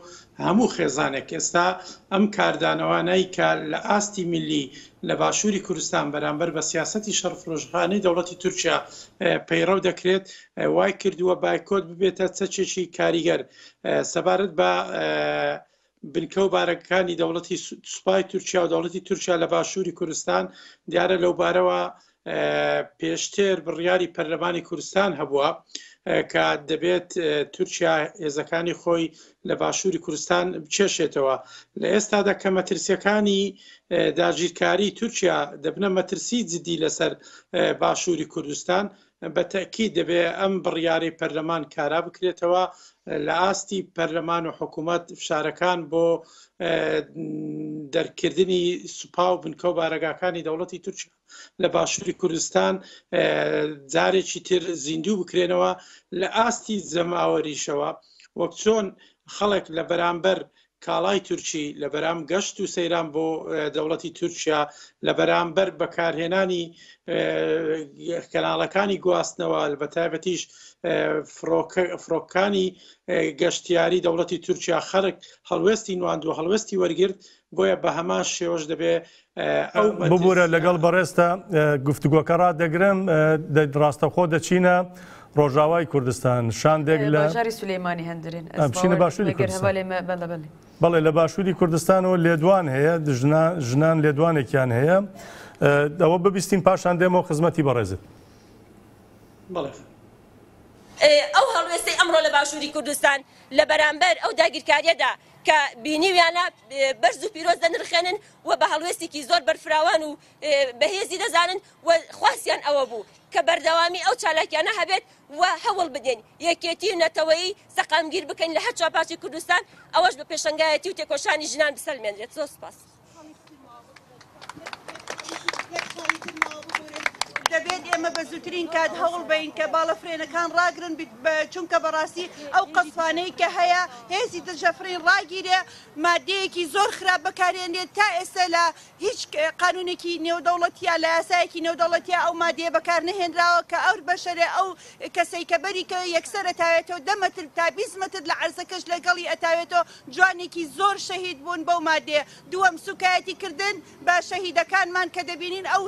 هەموو خێزانێک ئێستا ئەم کاردانەوانەی کە لە ئاستی میلی لە باشووری کوردستان بەرامبەر بە سیاسەتی شەڕفرۆشخانەی دەوڵەتی تورکیا پەیڕەو دەکرێت وای کردووە بایکۆت ببێتە چەکێکی کاریگەر سەبارەت بە بنکە و بارەکانی دەوڵەتی سوپای تورکیا و دەوڵەتی تورکیا لە باشووری کوردستان دیارە لەو بارەوە پێشتر بڕیاری پەرلەمانی کوردستان هەبووە کە دەبێت تورکیا هێزەکانی خۆی لە باشووری کوردستان بچێشێتەوە لە ئێستادا کە مەترسیەکانی داگیرکاری تورکیا دەبنە مەترسی جدی لەسەر باشووری کوردستان بە تەکید دەبێت ئەم بڕیاری پەرلەمان کارا بکرێتەوە لە ئاستی پەرلەمان و حکوومەت فشارەکان بۆ دەرکردنی سوپا و بنکە و بارەگاکانی دەوڵەتی تورکیا لە باشووری کوردستان جارێکی تر زیندوو بکرێنەوە لە ئاستی زەماوەریشەوە وەک چۆن خەڵک لە بەرامبەر کاڵای تورکی لە بەرام گەشت و سەیران بۆ دەوڵەتی تورکیا لە بەرامبەر بەکارهێنانی کەناڵەکانی گواستنەوە بە تایبەتیش فڕۆکەکانی گەشتیاری دەوڵەتی تورکیا خەرک هەڵوێستی نواند و هەڵوێستی وەرگرت بۆیە بە هەمان شێوەش دەبێت ئەو ببوورە لەگەڵ بەڕێستە گفتوگۆکە ڕدەگرم ڕاستەخۆ دەچینە ڕۆژاوای کوردستان شاندێک لە باژاری سولەیمانی هەندرین ئەمچینە باشووری کوردستان بەڵێ لە باشووری کوردستانەوە لێدوان هەیە ژنان لێدوانێکیان هەیە ئەوە ببیستین پاشان دێمەوە خزمەتی بەڕێزت. ئەو هەڵوێستەی ئەمڕۆ لە باشووری کوردستان لە بەرامبەر ئەو داگیرکاریەدا کە بینیویانە بەرز و پیرۆز دەنرخێنن و بە هەڵوێستێکی زۆر بەرفراوان و بەهێزی دەزانن و خواستیان ئەوە بوو کە بەردەوامی ئەو چالاکیانە هەبێت و هەوڵ بدەین یەکێتی و نەتەوەیی سەقامگیر بکەین لە هەر چاپاچی کوردستان ئەوەش بە پێشەنگایەتی و تێکۆشانی ژنان بسەلمێنرێت. زۆر سپاس. دەبێت ئێمە بە زووترین کات هەوڵ بین کە باڵەفرێنەکان ڕاگرن چونکە بەڕاستی ئەو قەسفانەی کە هەیە هێزی دژەفرین ڕاگیرێ مادەیەکی زۆر خراپ بەکارێنێت تا ئێستا لە هیچ قانونێکی نێودەوڵەتیە لە یاسایەکی نێودەوڵەتیە ئەو مادەیە بەکار نەهێنراوە کە ئەو بەشەرێ ئەو کەسەی کە بەریکە یەکسەر ئەتاوێتەوە 10 مەتر تا 20 مەتر لە عەرزەکەش لەگەڵی ئەتاوێتەوە جوانێکی زۆر شەهید بوون بەو مادەیە. دووەم سوکایەتی کردن بە شەهیدەکانمان کە دەبینین ئەو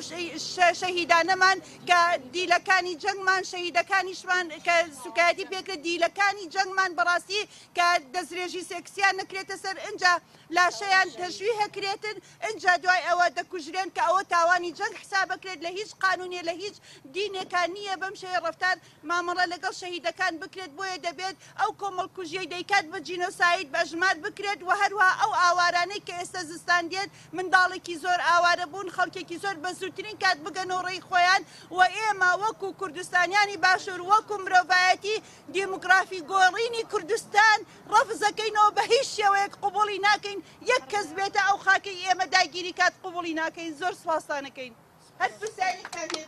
شەهیدانەمان کە دیلەکانی جەنگمان شەهیدەکانیشمان کە سوکایەتی پێکرد دیلەکانی جەنگمان بەڕاستی کە دەستێژی سێکسیان نەکرێتە سەر ئەنجا لاشەیان تەشوی هەکرێتن ئەنجا دوای ئەوە دەکوژرێن کە ئەوە تاوانی جەنگ حسابەکرێت لە هیچ قانونیە لە هیچ دینێکان نییە بەم شێوەیە ڕەفتار مامەڵە لەگەڵ شەهیدەکان بکرێت بۆیە دەبێت ئەو کۆمەڵکوژیەی دەیکات بە جینۆساید بە ژمات بکرێت و هەروها ئەو ئاوارانەی کە ئێستا زستان دێت منداڵێکی زۆر ئاوارە بوون خەڵکێکی زۆر بە زووترین کات بگەنەوەڕێی خۆیان و ئێمە وەکو کوردستانیانی باشوور وەکو مرۆڤایەتی دیموگرافی گۆڕینی کوردستان ڕەفزەکەینەوە بە هیچ شێوەیەک قوبوڵی ناکەین یەک کەس بێتە ئەو خاکەی ئێمە داگیری کات قوبوڵی ناکەین. زۆر سوپاسانەکەین هەر پرسیارێکتان هەیە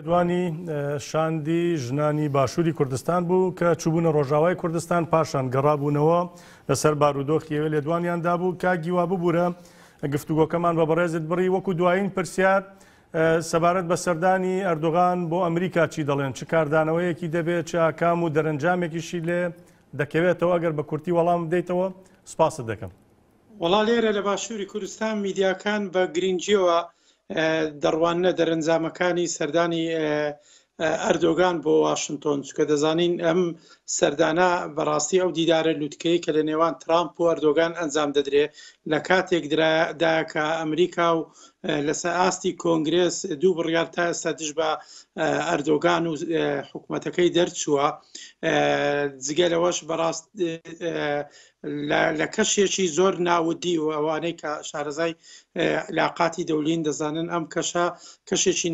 دوانی شاندی ژنانی باشووری کوردستان بوو کە چوبوونە ڕۆژاوای کوردستان پاشان گەڕابوونەوە لەسەر بارودۆخیەوە لێ دوانیاندا بوو کاگیوا ببوورە گفتوگۆکەمان بە بەڕێزت بڕی وەکو دوایین پرسیار سەبارەت بە سەردانی ئەردۆغان بۆ ئەمریکا چی دەڵێن چ کاردانەوەیەکی دەبێت چ ئاکام و دەرەنجامێکیشی لێ دەکەوێتەوە ئەگەر بە کورتی وەڵام بدەیتەوە سپاست دەکەم. وەڵا لێرە لە باشووری کوردستان میدیاکان بە گرنگجیەوە دەڕوانە دەرەنجامەکانی سەردانی ئەردۆغان بۆ واشنتۆن چکە دەزانین ئەم سەردانە بەڕاستی ئەو دیدارە لووتکەی کە لە نێوان ترامپ و ئەردۆغان ئەنجام دەدرێ لە کاتێکدا کە ئەمریکا و لەسەر ئاستی کۆنگرێس دوو بڕیار تا ئێستا دژ بە ئەردۆغان و حکوومەتەکەی دەرچووە جگەلەوەش بەڕاست لە کەشێکی زۆر ناودی و ئەوانەی کە شارەزای علاقاتی دەولین دەزانن ئەم کەشە کەشێکی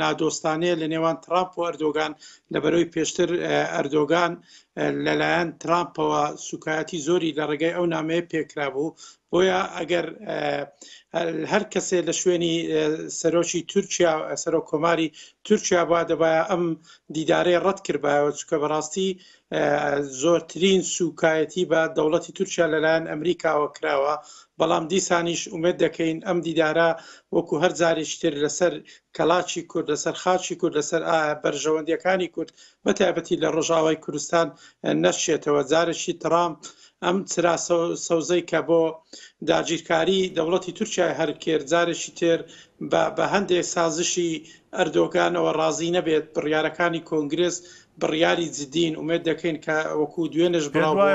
نادۆستانەیە لە نێوان ترامپ و ئەردۆغان لەبەرەوەی پێشتر ئەردۆغان لەلایەن ترامپەوە سوکایەتی زۆری لە ڕێگەی ئەو نامەیە پێکرا بوو بۆیە ئەگەر هەر کەسێ لە شوێنی سەرۆکی تورکیا سەرۆک کۆماری تورکیا با دەبایە ئەم دیدارەی ڕەت کردبایەوە چکە بەڕاستی زۆرترین سوکایەتی بە دەوڵەتی تورکیا لەلایەن ئەمریکاوە کراوە بەڵام دیسانیش ئومێد دەکەین ئەم دیدارە وەکو هەر جارێکی تر لەسەر کەلاچی کورد لەسەر خاچی کورد لەسەر بەرژەوەندیەکانی کورد بەتایبەتی لە ڕۆژاوای کوردستان نەشێتەوە جارێکی ترامپ ئەم چرا سەوزەی کە بۆ داگیرکاری دەوڵەتی تورکیای هەرکرد جارێکی تر بە هەندێک سازشی ئەردۆغانەوە ڕازی نەبێت بڕیارەکانی کۆنگرێس بڕیاری جدین ومێد دەکەین کە وەکو دوێنش بڵاوە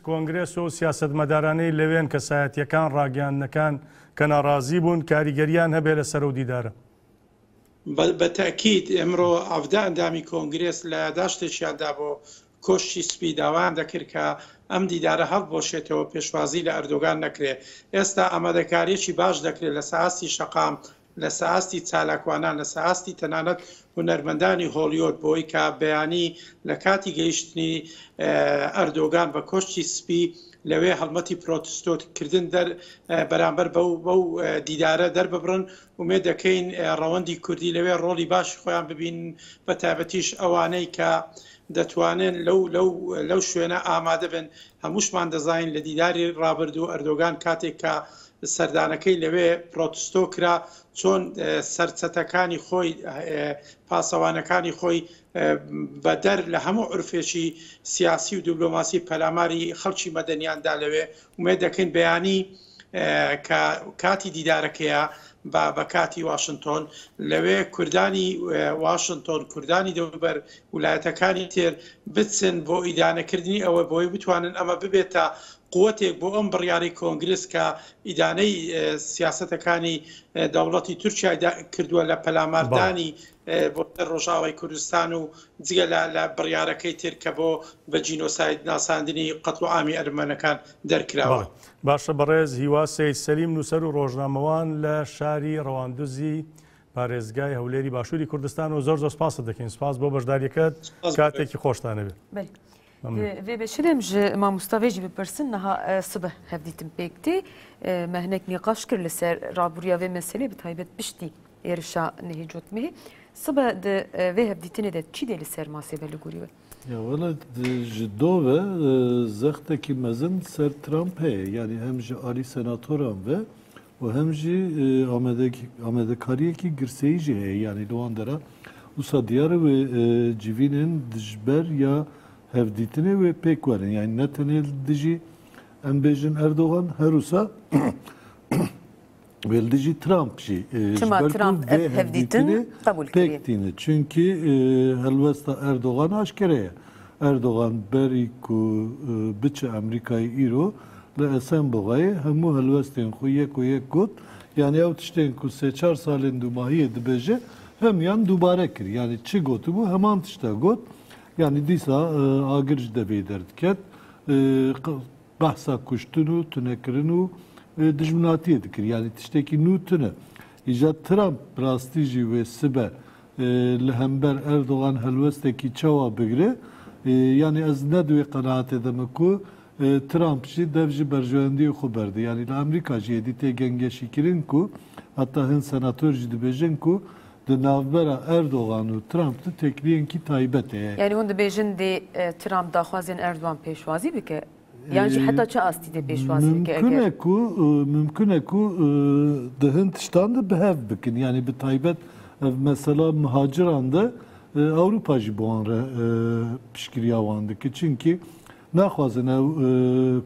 کۆنگرێس و سیاسەتمەدارانەی لەوێن کەسایەتیەکان ڕاگەیاندنەکان کە ناڕازی بوون کاریگەریان هەبێ لەسەر و دیدارە بە تاکید ئەمڕۆ ئەفدا ئەندامی کۆنگرێس لە یادداشتێکیاندا بۆ کۆشتی سپی داوام دەکرد کە ئەم دیدارە هەڵبۆشێتەوە پێشوازی لە ئەردۆغان نەکرێت ئێستا ئامادەکاریەکی باش دەکرێت لە سەئاستی شەقام لە سەئاستی چالاکوانان لە سەئاستی تەنانەت هونەرمەندانی هۆلیۆد بۆی کە بەیانی لە کاتی گەیشتنی ئەردۆغان بە کۆشتی سپی لەوێ هەڵمەتی پرۆتستۆتکردن بەرامبەر بەو دیدارە دەرببڕن ومێ دەکەین ڕەوەندی کوردی لەوێ ڕۆڵی باشی خۆیان ببین بە تایبەتیش ئەوانەی کە دەتوانن لەو شوێنە ئامادە بن هەمووشمان دەزانین لە دیداری ڕابردوو ئەردۆغان کاتێک کە سەردانەکەی لەوێ پرۆتستۆ کرا چۆن سەرچەتەکانی خۆی پاسەوانەکانی خۆی بەدەر لە هەموو عرفێکی سیاسی و دیبلۆماسی پەلاماری خەڵکی مەدەنیاندا لەوێ ومێ دەکەین بەیانی کە کاتی دیدارەکەیە بە کاتی واشنتۆن لەوێ کوردانی واشنتۆن کوردانی دەوروبەر ویلایەتەکانی تر بچن بۆ ئیدانەکردنی ئەوە بۆی بتوانن ئەمە ببێتە قوتێک بۆ ئەم بڕیاری کۆنگرس کە ئیدانەی سیاسەتەکانی دەوڵەتی تورکیا کردووە لە پەلاماردانی بۆ ڕۆژاوای کوردستان و جگە لە بڕیارەکەی تر کە بۆ بە جینۆساید ناساندنی قەتڵ عامی ئەرمەنەکان دەرکراوە. باشە بەڕێز هیوا سەید سەلیم نووسەر و ڕۆژنامەوان لە شاری ڕەواندوزی پارێزگای هەولێری باشووری کوردستان و زۆر سپاست دەکەین سپاس بۆ بەشداریەکەت کاتێکی خۆشتانە بێت. Vê beşirem ji mamostavê jî bipirsin niha sibeh hevdîtin pêktê me hinek nîqaş kir li ser rabûriya vê meselê bi taybet piştî êrişa nehê cotmehê sibeh di vê hevdîtinê de çi dê li ser masê ve li gorî we? Ya wela ji dove zextekî mezin ser Trump heye yani hem ji alî senatoran ve û hem jî amadekariyekî girseyî jî heye yani li wan dera wisa diyar wê civînên dijber ya hevdîtinê wê pêk werin yani ne tenê dijî em bêjin Erdogan herûsa wê dijî Trump jî Çima Trump ev hevdîtin qebûl pêk tîne çünkü helwesta Erdogan aşkere ye Erdogan berî ku biçe Amerîkayê îro li Esenboxayê hemû helwestên xwe yek û yek got yani ew tiştên ku sê çar salên dûmahiyê dibêje hemiyan dubare kir yani çi gotibû heman tişta got yani dîsa agir ji devê derdiket behsa kuştin û tunekirin û dijminatiyê dikir yani tiştekî nû tune îja Trump rastî jî wê sibe li hember Erdogan helwestekî çawa bigire yani ez ne divê qenaetê dime ku Trump jî dev ji berjewendiyê xwe berde yani li Amerîka jî êdî tê gengeşîkirin ku heta hin senatör jî dibêjin ku di navbera Erdoğan û Trump de tekliyekî taybet heye. Yani hûn dibêjin dê Trump daxwazên Erdogan pêşwazî bike? Yani jî heta çi astî dê pêşwazî bike eger? Mümkün e ku di hin tiştan de bihev bikin. Yani bi taybet mesela muhaciran da Avrupa jî bu an re piştgiriya wan dike. Çünkü naxwazin ew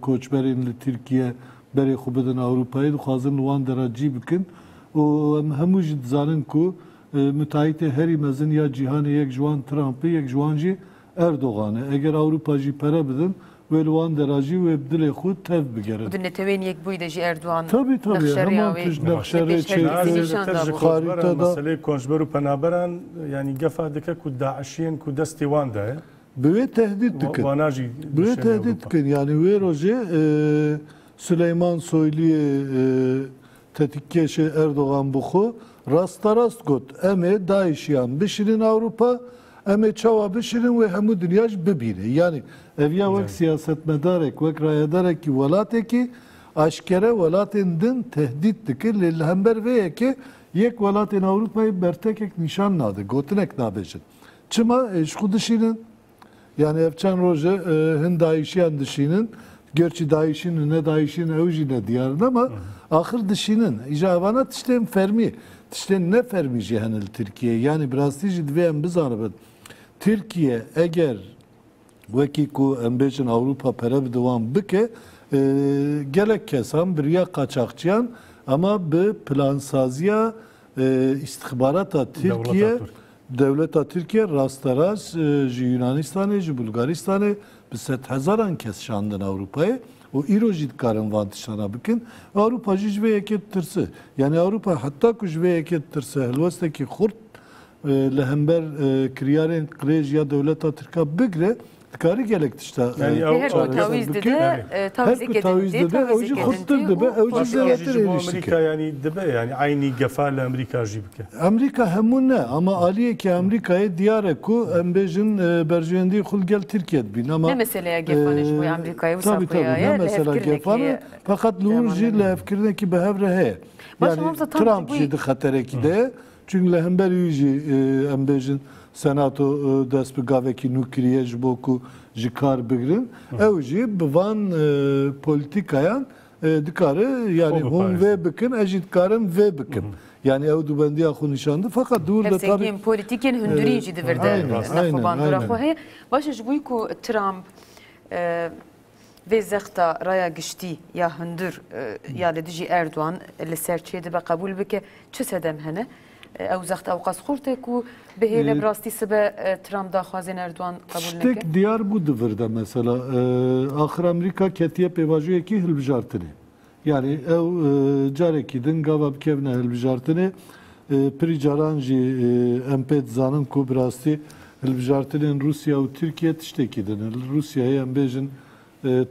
koçberên li Tirkiye berê xwe bidin Avrupayê, dixwazin li wan de cî bikin. û em hemû jî dizanin ku müteahhitê herî mezin ya cîhanê yek ji wan Trump'ê, yek ji wan jî Erdoganê. Eger Avrupa jî pere bidin, wê li wan de racî wê bi dilê xwe tev bigerin. Di netewên yek bûyî de jî Erdogan Tabii hemen tij nexşerê meselê konjber û penaberan yani gefa dike ku Daişiyên ku destê wan de ye. Bi wê tehdit dikin. Wana jî Bi wê tehdit dikin. Yani wê rojê Süleyman Soylu'ya tetikkeşe Erdoğan buxu rastarast got. Eme Daişiyan bişirin Avrupa, eme çava bişirin ve hemû dünya bibîne. Yani evya vek siyasetmedarek, vek rayedarek ki velateki aşkere velatên din tehdit dikir. Lê hember vê yekê yek welatên Avrupayê bertekek nîşan nade, gotinek nabêjin. Çima ji xwe dişînin, yani evçen roje hin Daişiyan dişînin, gerçi Daişin ne Daişin evji ne diyarın ama ahir dişinin icabana tişten fermi tişten ne fermi cihanel Türkiye yani biraz tişi dveyem bizanı Türkiye eğer veki ku embejin Avrupa pere devam bike gelek kesam bir ya kaçakçıyan ama bir plansaziya istihbarata Türkiye devleta Türkiye rastaraz ji Yunanistan'ı ji Bulgaristan'ı bi 7,000 kes şandın Avrupa'ya. O irojit karın vantişana bikin. Avrupa jve yeket tırsı. Yani Avrupa hatta ku jve yeket tırsı. Helvesteki kurt lehember kriyaren krej ya devleta Türkiye bigre dikari gelek işte. Yani her tavizde de tavizde de evci kurtturdu be evci zeyetir Amerika yani dibe yani aynı gefal Amerika jibke. Amerika hemunne ama aliye ki Amerika'ya diyare ku embejin berjendi xul gel Türkiye bin ama ne meseleye gefaneş bu Amerika'ya tabii ne mesela gefane fakat Lurji lefkirine ki behevre he. Yani Trump jidi xatereki de çünkü lehember yüji embejin Senato dest bi gavekî nukriye ji bo ku ji kar bigirin ew jî bi van polîtikayan dikare yani hûn vê bikin ez jî dikarim vê bikim. Yani ew dubendiya xwe nîşandı fakat dûr de tabii polîtikên hundirî jî divirde nexwebandora xwe heye. Baş ji bûyî ku Trump vê zexta raya giştî ya hundir ya li dijî Erdogan li ser çê dibe qebûl bike çi sedem hene? او زخت او قص خورته کو به هیله براستی سبه ترامپ داخوازن اردوان قبول نکه شتک دیار bu dıvırda mesela ahir Amerika ketiye pevajoye ki hilbijartını yani ev carekidin gavab kevne hilbijartını pricaranji empet zanın ku brasti hilbijartının Rusya ve Türkiye tiştekidin Rusya'ya embejin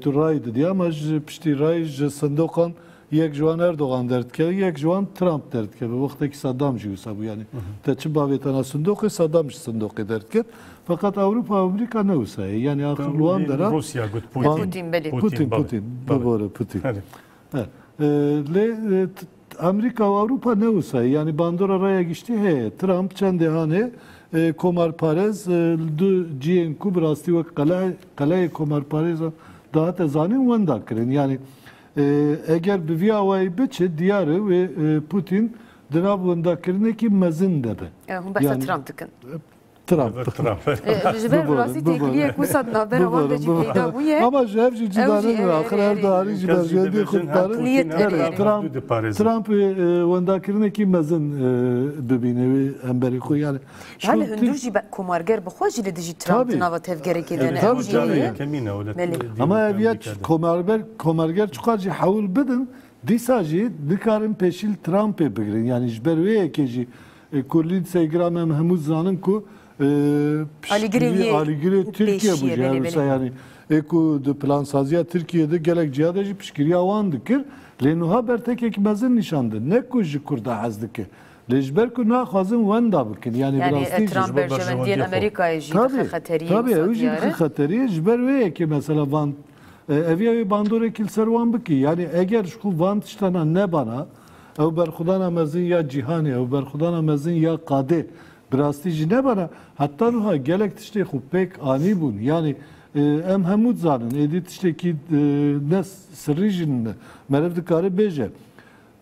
turaydı diye ama pişti ray sandokan yek jwan Erdoğan dertke, yek jwan Trump dertke. Ve vaktaki Saddam jiyusa bu yani. Teçi bavetana sındoku, Saddam sındoku dertke. Fakat Avrupa, Amerika ne olsa yani akıllıwan dara. Rusya, Putin beli. Putin. Doğru Putin. Amerika ve Avrupa ne olsa yani bandora raya geçti he. Trump çendehane Komar Parez du ciyen kubrasti ve kalay Komar Parez daha tezanin vanda kirin yani eğer bir viyavayı biçe diyarı ve Putin dınavında kirine ki mezin debe. Hum basa Trump tıkın. Trump. Jiber burası tekliye kusat naber avan da cipeyda bu ye. Ama jevci cidanın ahir Erdoğan'ı jiber jedi kurtarı. Trump vanda kirine ki mezin bebine ve emberi koy yani. Yani hündür jiber kumarger bxoji le diji Trump dınava tevgerek edene. Ama eviyat komarger çıkarcı havul bidin disajı dikarin peşil Trump'e bigirin. Yani jiber ve ekeci kurlin segram hem hemuz zanın ku Aligiri Türkiye bu yani eko de plansaziya Türkiye'de gelek cihadacı pişkiriya wan dikir lenuha bertek ekmezin nişandı ne kuji kurda hazdiki lejber ku naxwazin wan da bikin yani biraz Trump berjevendiyen Amerika'ya jî xateriye tabii evji xateriye jiber ve ki mesela van eviye bandore kilser wan biki yani eğer şu van tiştana ne bana او برخودانا مزین یا جیهانی او برخودانا مزین یا قاده براستی جی نبانا حتی نوها گلک تشتی خوب پیک آنی بون یعنی ام همود زانن ایدی تشتی کی نس سریجن مرف دکاره بیجه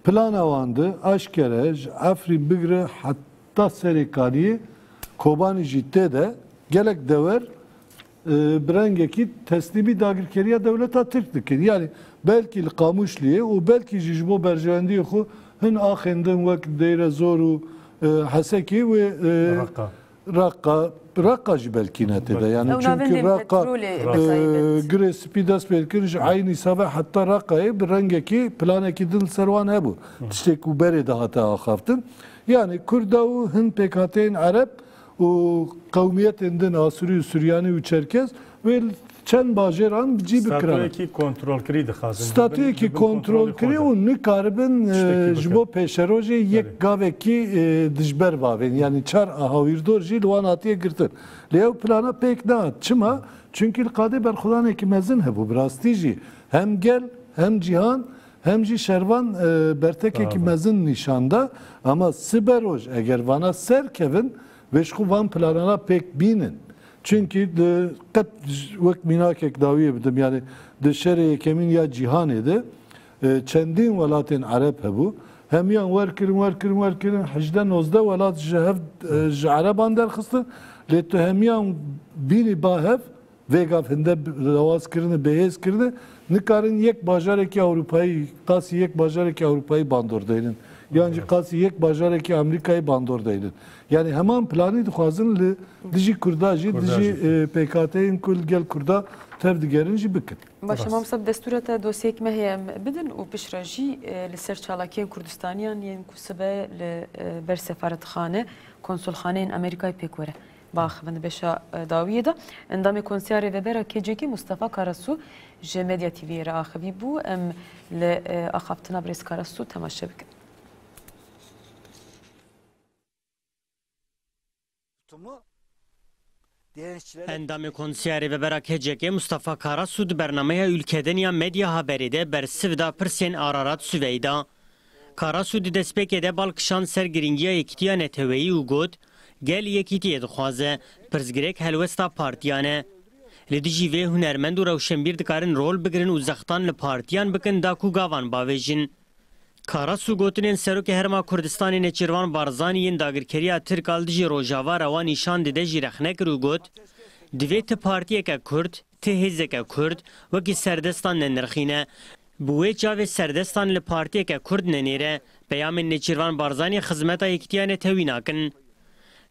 پلان اواندو اشکره افری بگره حتی سریکانی کوبانی جیته ده gelek dever brengeki teslimi dagirkeriya devleta Türk dikir. Yani belki kamusliye o belki jijbo berjendi xo hin axendin vek deyre zoru haseki ve Rakka belki netede. Yani çünkü Rakka güre spidas belki aynı sabah hatta Rakka'yı bir rengeki planeki dil servan hebu. İşte kuberi daha ta axaftın. Yani Kurdavu hin PKK'nin Arap o kavmiyetinden Asuri, Süryani ve Çerkez ve çend bajeran cibi kıran. Statüeki kontrol kri dixazin. Statüeki kontrol kri o ne karibin jbo peşeroje yek gaveki dijber vaven yani çar ahavirdor jil wan atiye girtin. Lev plana pek ne çıma çünkü kade berxudan ekimezin hebu brastici hem gel hem cihan hem ji şervan bertek ekimezin nişanda ama siberoj eğer vana serkevin ve şu van planına pek binin. Çünkü kat vakt minakek daviye bidim yani dışarı kemin ya cihanede çendin velatin Arap hebu hem yan varkirin hicden nozda velat cehev Araban derxistın leto hem yan bini bahev vegav hinde lavaz kirini behez kirini nikarın yek bajareki Avrupa'yı kasi yek bajareki Avrupa'yı bandordaydın. Yani kasi yek bajareki Amerika'yı bandordaydın. Yani hemen planı dixwazin dijî Kurda jî dijî PKK'nin kul gel Kurda tev digerin jî bikin. Baş mam sab destûra te dosyek me heye bidin û pişre jî li ser çalakiyên Kurdistaniyan yên ku sibe li ber sefaretxane konsolxaneyên Amerîkayê pêk were. Baxivin beşa dawiyê de endamê konserê vebera kecekî Mustafa Karasu ji Medya TV'ye re axivî bû em li axaftina Brêz Karasu temaşe bikin. Endamê konserê ve berak heceke Mustafa Karasu di bernameya ülkeden ya medya haberê de bersiv da pirsên ararat Süveyda. Karasu di destpêkê de balkişan ser giringiya yekîtiya neteweyî û got gel yekîtiyê dixwaze pirsgirêk helwesta partiyan e. Li dijî vê hunermend û rewşenbîr dikarin rol bigirin û zextan li partiyan bikin da ku gavan bavêjin. Karasu gotinên Serokê Herma Kurdistanê Nêçîrvan Barzanî yên dagirkeriya Tirk al dijî rojava rewa nîşan dide jî rexne kir û got divê ti partiyeke Kurd, ti hêzeke Kurd wekî serdestan nenirxîne. Bi wê çavê serdestan li partiyeke Kurd nenêre peyamên Nêçîrvan Barzanî xizmeta yekîtiya netewî nakin.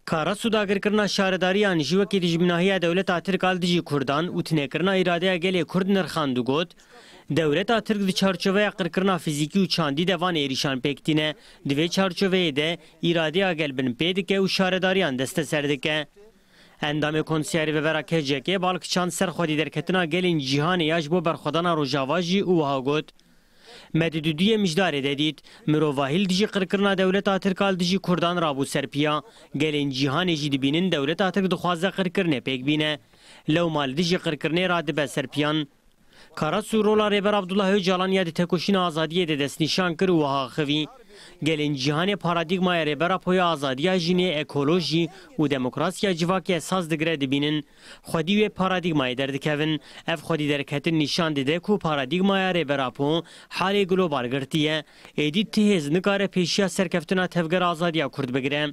Karasu dagirkirina şaredariyan jî wekî dijminahiya dewleta Tirk al dijî Kurdan û tinêkirina îradeya gelê Kurd nirxand û got Devleta Tirk di çarçoveya qirkirina fizîkî û çandî de van êrîşan pêk tîne. Di vê çarçoveyê de îradeya gelbin pê dike û şaredariyan desteser dike. Endamê konserê ve vera kecekê balkişan ser xwedî derketina gelên cîhanê ya ji bo berxwedana rojava jî û wiha got. Medidûdiyê mijdarê de dît, mirovahîl dijî qirkirina dewleta Tirk al dijî Kurdan rabû serpiya. Gelên cîhanê jî dibînin dewleta Tirk dixwaze qirkirinê pêk bîne. Lewmal dijî qirkirinê ra dibe serpiyan. Karasu rola rêber Abdullah Öcalan ya di tekoşîna azadiyê de destnîşan kir û wiha xivî. Gelên cîhanê paradigmaya rêbera poya azadiya jinê ekolojî û demokrasiya civakê esas digire dibînin. Xwedî wê paradigmayê derdikevin. Ev xwedî derketin nîşan dide ku paradigmaya rêbera po halê global girtiye. Êdî ti hêz nikare pêşiya serkeftina tevgera azadiya Kurd bigire.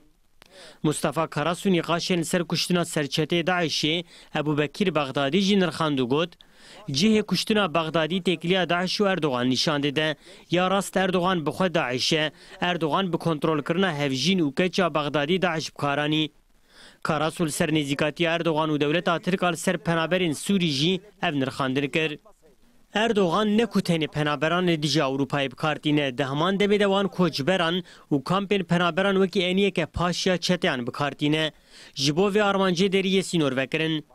Mustafa Karasu nîqaşên ser kuştina serçetê Daişê Ebubekîr Bexdadî jî nirxand û got cihê kuştina Bexdadî têkiliya Daeş û Erdogan nîşan dide. Ya rast Erdogan bi xwe Daeş e, Erdogan bi kontrolkirina hevjîn û keça Bexdadî Daeş bikaranî. Karasu li ser nêzîkatiya Erdogan û dewleta Tirk al ser penaberên Sûrî jî ev nirxandin kir. Erdogan ne ku tenê penaberan li dijî Ewropayê bikartîne, dehman debê de wan koçberan û kampên penaberan wekî eniyeke paşiya çeteyan bikartîne. Ji bo vê armancê deriyê sînor vekirin.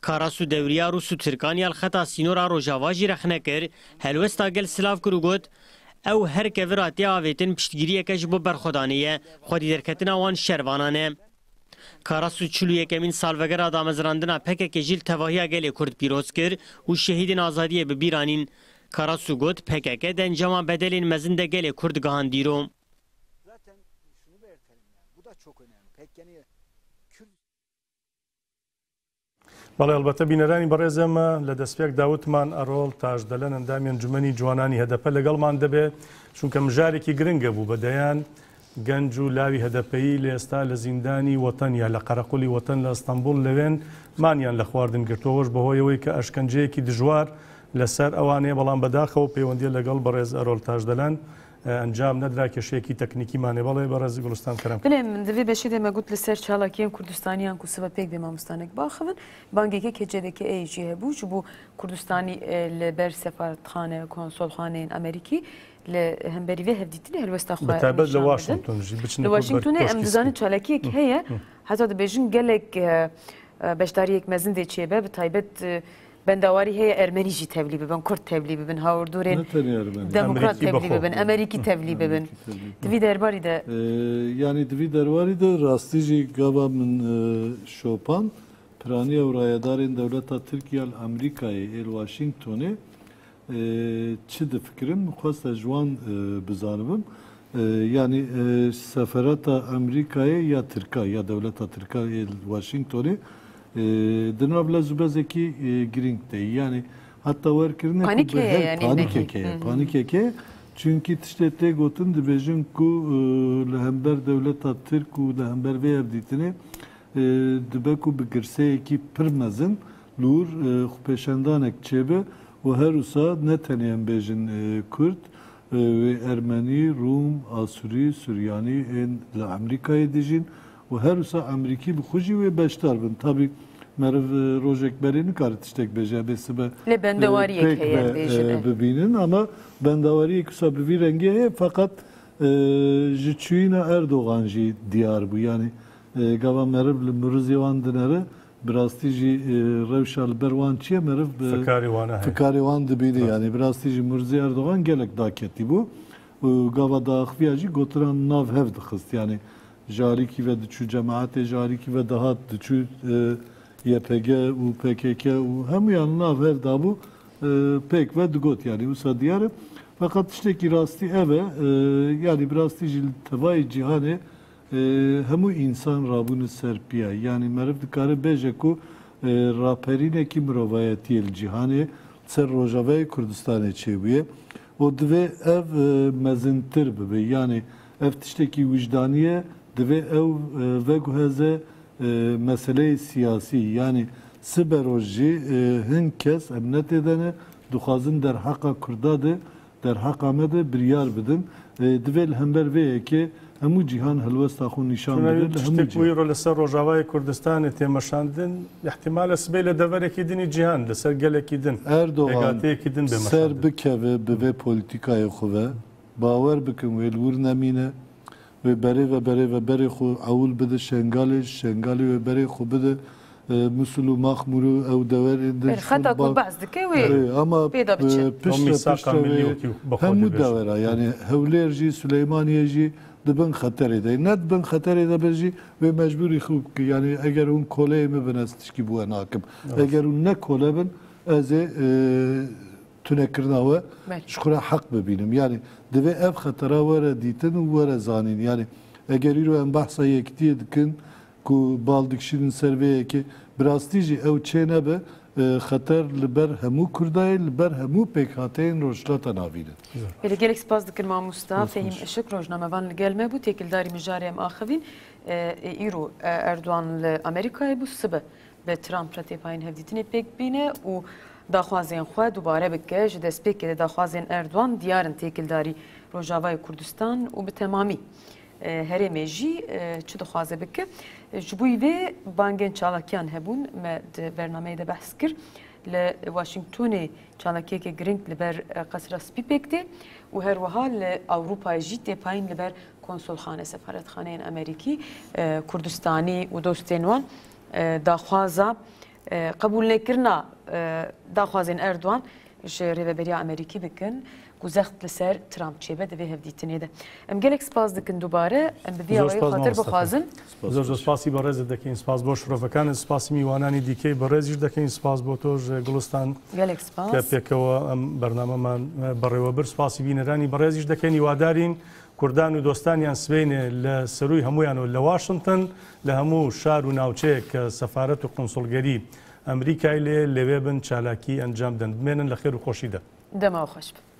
Karasu dewriya Rûs û Tirkan ya li xeta sînora Rojava jî rexne kir, helwesta gel silav kir û got ew her kevir hatiye avêtin piştgiriyeke ji bo berxwedanê ye, xwedî derketina wan şervanan e. Karasu çilû yekemîn salvegera damezrandina PKK jî li tevahiya gelê Kurd pîroz kir û şehîdên azadiyê bibîranîn. Karasu got PKK dencama bedelin mezin de gelê Kurd gihandîro. Zaten şunu belirtelim yani. Bu da çok önemli. PKK'nin بەڵێ ئەلبەتە بینەرانی بەڕێزەمە لە دەستپێک داوتمان ئەڕۆڵ تاژدەلەن ئەندامی ئەنجومەنی جوانانی هەدەپە لەگەڵمان دەبێت چونکە مژارێکی گرنگە بوو بەدەیان گەنج و لاوی هەدەپەیی لە ئێستا لە زیندانی وەتەنیا لە قەرەقولی وەتەن لە ئەستەمبول لەوێن مانیان لە خواردن گرتوەوەش بەهۆیەوەی کە ئەشکەنجەیەکی دژوار لەسەر ئەوانەیە بەڵام بەداخەوە پەیوەندی لەگەڵ بەڕێز ئەرۆڵ تاژدەلەن ئەنجام نەدرا کێشەیەکی تەکنیکیمانێ بەڵێ بەڕێز گوڵستان کەرەم بڵێ من دەوێ بەشی دەمەگوت لەسەر چالاکیان کوردستانیان کو سبە پێک بێ مامۆستانێک باخەون بانگێکی کێجێبێکی ئەیژی هەبوو ji بۆ کوردستانی لەبەر سەفارەتخانە کۆنسۆڵخانەیەن ئەمریکی لە هەمبەری وێ هەفدیتنی هەلوەستا خۆ بەتایبەت لە واشنگتۆنژی بچن لە واشنگتۆنێ ئەم دەزانێت چالاکیەک هەیە هەتا دەبێژن گەلێک بەشداریەک مەزن دێچێبە بەتایبەت بەنداواری هەیە ئەرمەنیژی تەبلی ببن کورد تەبلی ببن هاوردورێن دموکرات تەبلی ببن ئەمریکی تەبلی ببن دوی دەرباری دە yani divî derwarî de rastî jî gava min şopan piraniya û rayedarên dewleta Tirkiye li Amerîkayê êl Washingtonê çi difikirin xwesta ji wan bizanibim yani seferata Amerîkayê ya Tirka ya dewleta Tirka êl Washingtonê di nav bila zûbezekî giring tê yani heta werkirinê panîkeke çünkü tiştê tê gotin dibêjin ku li hember dewleta Tirk û li hember vê hevdîtinê dibe ku bi girseyekî pir mezin li wir xwepêşandanek çêbe û her wisa ne tenê em bêjin Kurd wê Ermenî, Rûm, Asurî, Suryanî ên li Amerîkayê dijîn û her wisa Amerîkî bi xwe jî wê beşdar bin tabî meriv rojek berê nikare tiştek bêje bê sibe lê bendewariyek heye bibînin ama bendewariyek wisa bi vî rengê heye feqet ji çûyîna Erdogan jî diyar bû yani gava meriv li mirîzê wan dinere bi rastî jî rewşa li ber wan çi ye meriv fikarê wan dibîne yani bi rastî jî mirîzê Erdogan gelek daketî bû gava daxiviya jî gotiran nav hev dixist yani jarîkî ve diçû cemaetê jarîkî ve dihat diçû YPG û PKK û hemûyan nav hev dabû pêk ve digot yani wisa diyar e feqet tiştekî rastî ev e yani bi rastî jî li tevayê cîhanê hemû însan rabûne ser piya yani meriv dikare bêje ku raperînekî mirovayetiyê li cîhanê ser Rojavayê Kurdistanê çêbûye û divê ev mezintir bibe yani ev tiştekî wijdanî ye divê ew veguheze meseleyê siyasî yani siberoj jî hin kes em netêdene dixwazin derheqa Kurda de derheqa me de biryar bidin divê li hember vê yekê hemû cîhan helwesta xwe nîşan bidin wî لەسەر ڕۆژاوای کوردستانê têmeşandin ihtimale sibê li deverekî dinî cîhan li ser gelekî din Erdogan ser bikeve bi vê polîtîkayê xwe ve bawer bikin wê li wir nemîne ve berê ve berê ve berê xwe ewil bide şengalê şengalê ve berê xwe bide Musul û Maxmûr ew dewerên ama piştre hemû dewera yani hewlêr jî Süleymaniyê jî dibin xeterê de ne dibin xeterê de be jî wê mecbûrî xwe bike yani eger hûn koleyê me bin ez tişkî bû nakim eger hûn ne kole bin ez ê tunekirina we ji xwe re heq bibînim yani divê ev xetera were dîtin û were zanîn yani eger îro em behsa yekitiyê dikin ku bal dikişînin ser vê yekê bi rastî jî ew çê nebe xeter li ber hemû Kurdayê li ber hemû pêkhateyên rojhilata navî de. Pêlê gelek spas dikim mamosta Fehîm Işık rojnamevan li gel me bû têkildarî mijarê em axivîn îro Erdogan li Amerîkayê bû sibe bi Trump re têpayên hevdîtinê pêk bîne û daxwazên xwe dubare bike ji destpêkê de daxwazên Erdogan diyarin têkildarî Rojavayê Kurdistan û bi temamî herêmê jî çi dixwaze bike ji bo vê bangên çalakiyan hebûn me di bernameyê de behs kir li Washingtonê çalakiyekê giring li ber qesra spî pêk tê û her wiha li Ewropayê jî têpayîn li ber konsolxane sefaretxaneyên Amerîkî Kurdistanî û dostên wan daxwaza qebûl nekirina daxwazên Erdogan رێبەریا ئەمریکی بکەن گوزەخت لەسەر ترامپ چێبە دەبێ هەفدیتنێدا ئەم gelek سپاس دکن دووبارە ئەم بڤیاوەی خاطر بخوازن زۆر سپاسی بەڕێزت دەکەین سپاس بۆ شرۆڤەکانت سپاسی میوانانی دیکەی بەڕێزیش دەکەین سپاس بۆ تۆش گوڵستان gelek سپاس کە پێکەوە ئەم بەرنامەمان بەڕێوەبر سپاسی بینەرانی بەڕێزیش دەکەین هیوادارین کوردان و دۆستانیان سبەینێ لە سەروی هەمویان و لە واشنگتن لە هەموو شار و ناوچەیە کە سەفارەت و قونسڵگەری ئەمریکای لێ لەوێ بن چالاکی ئەنجام دەن بمێنن لە خێر و خۆشیدا دەماوە خۆش بن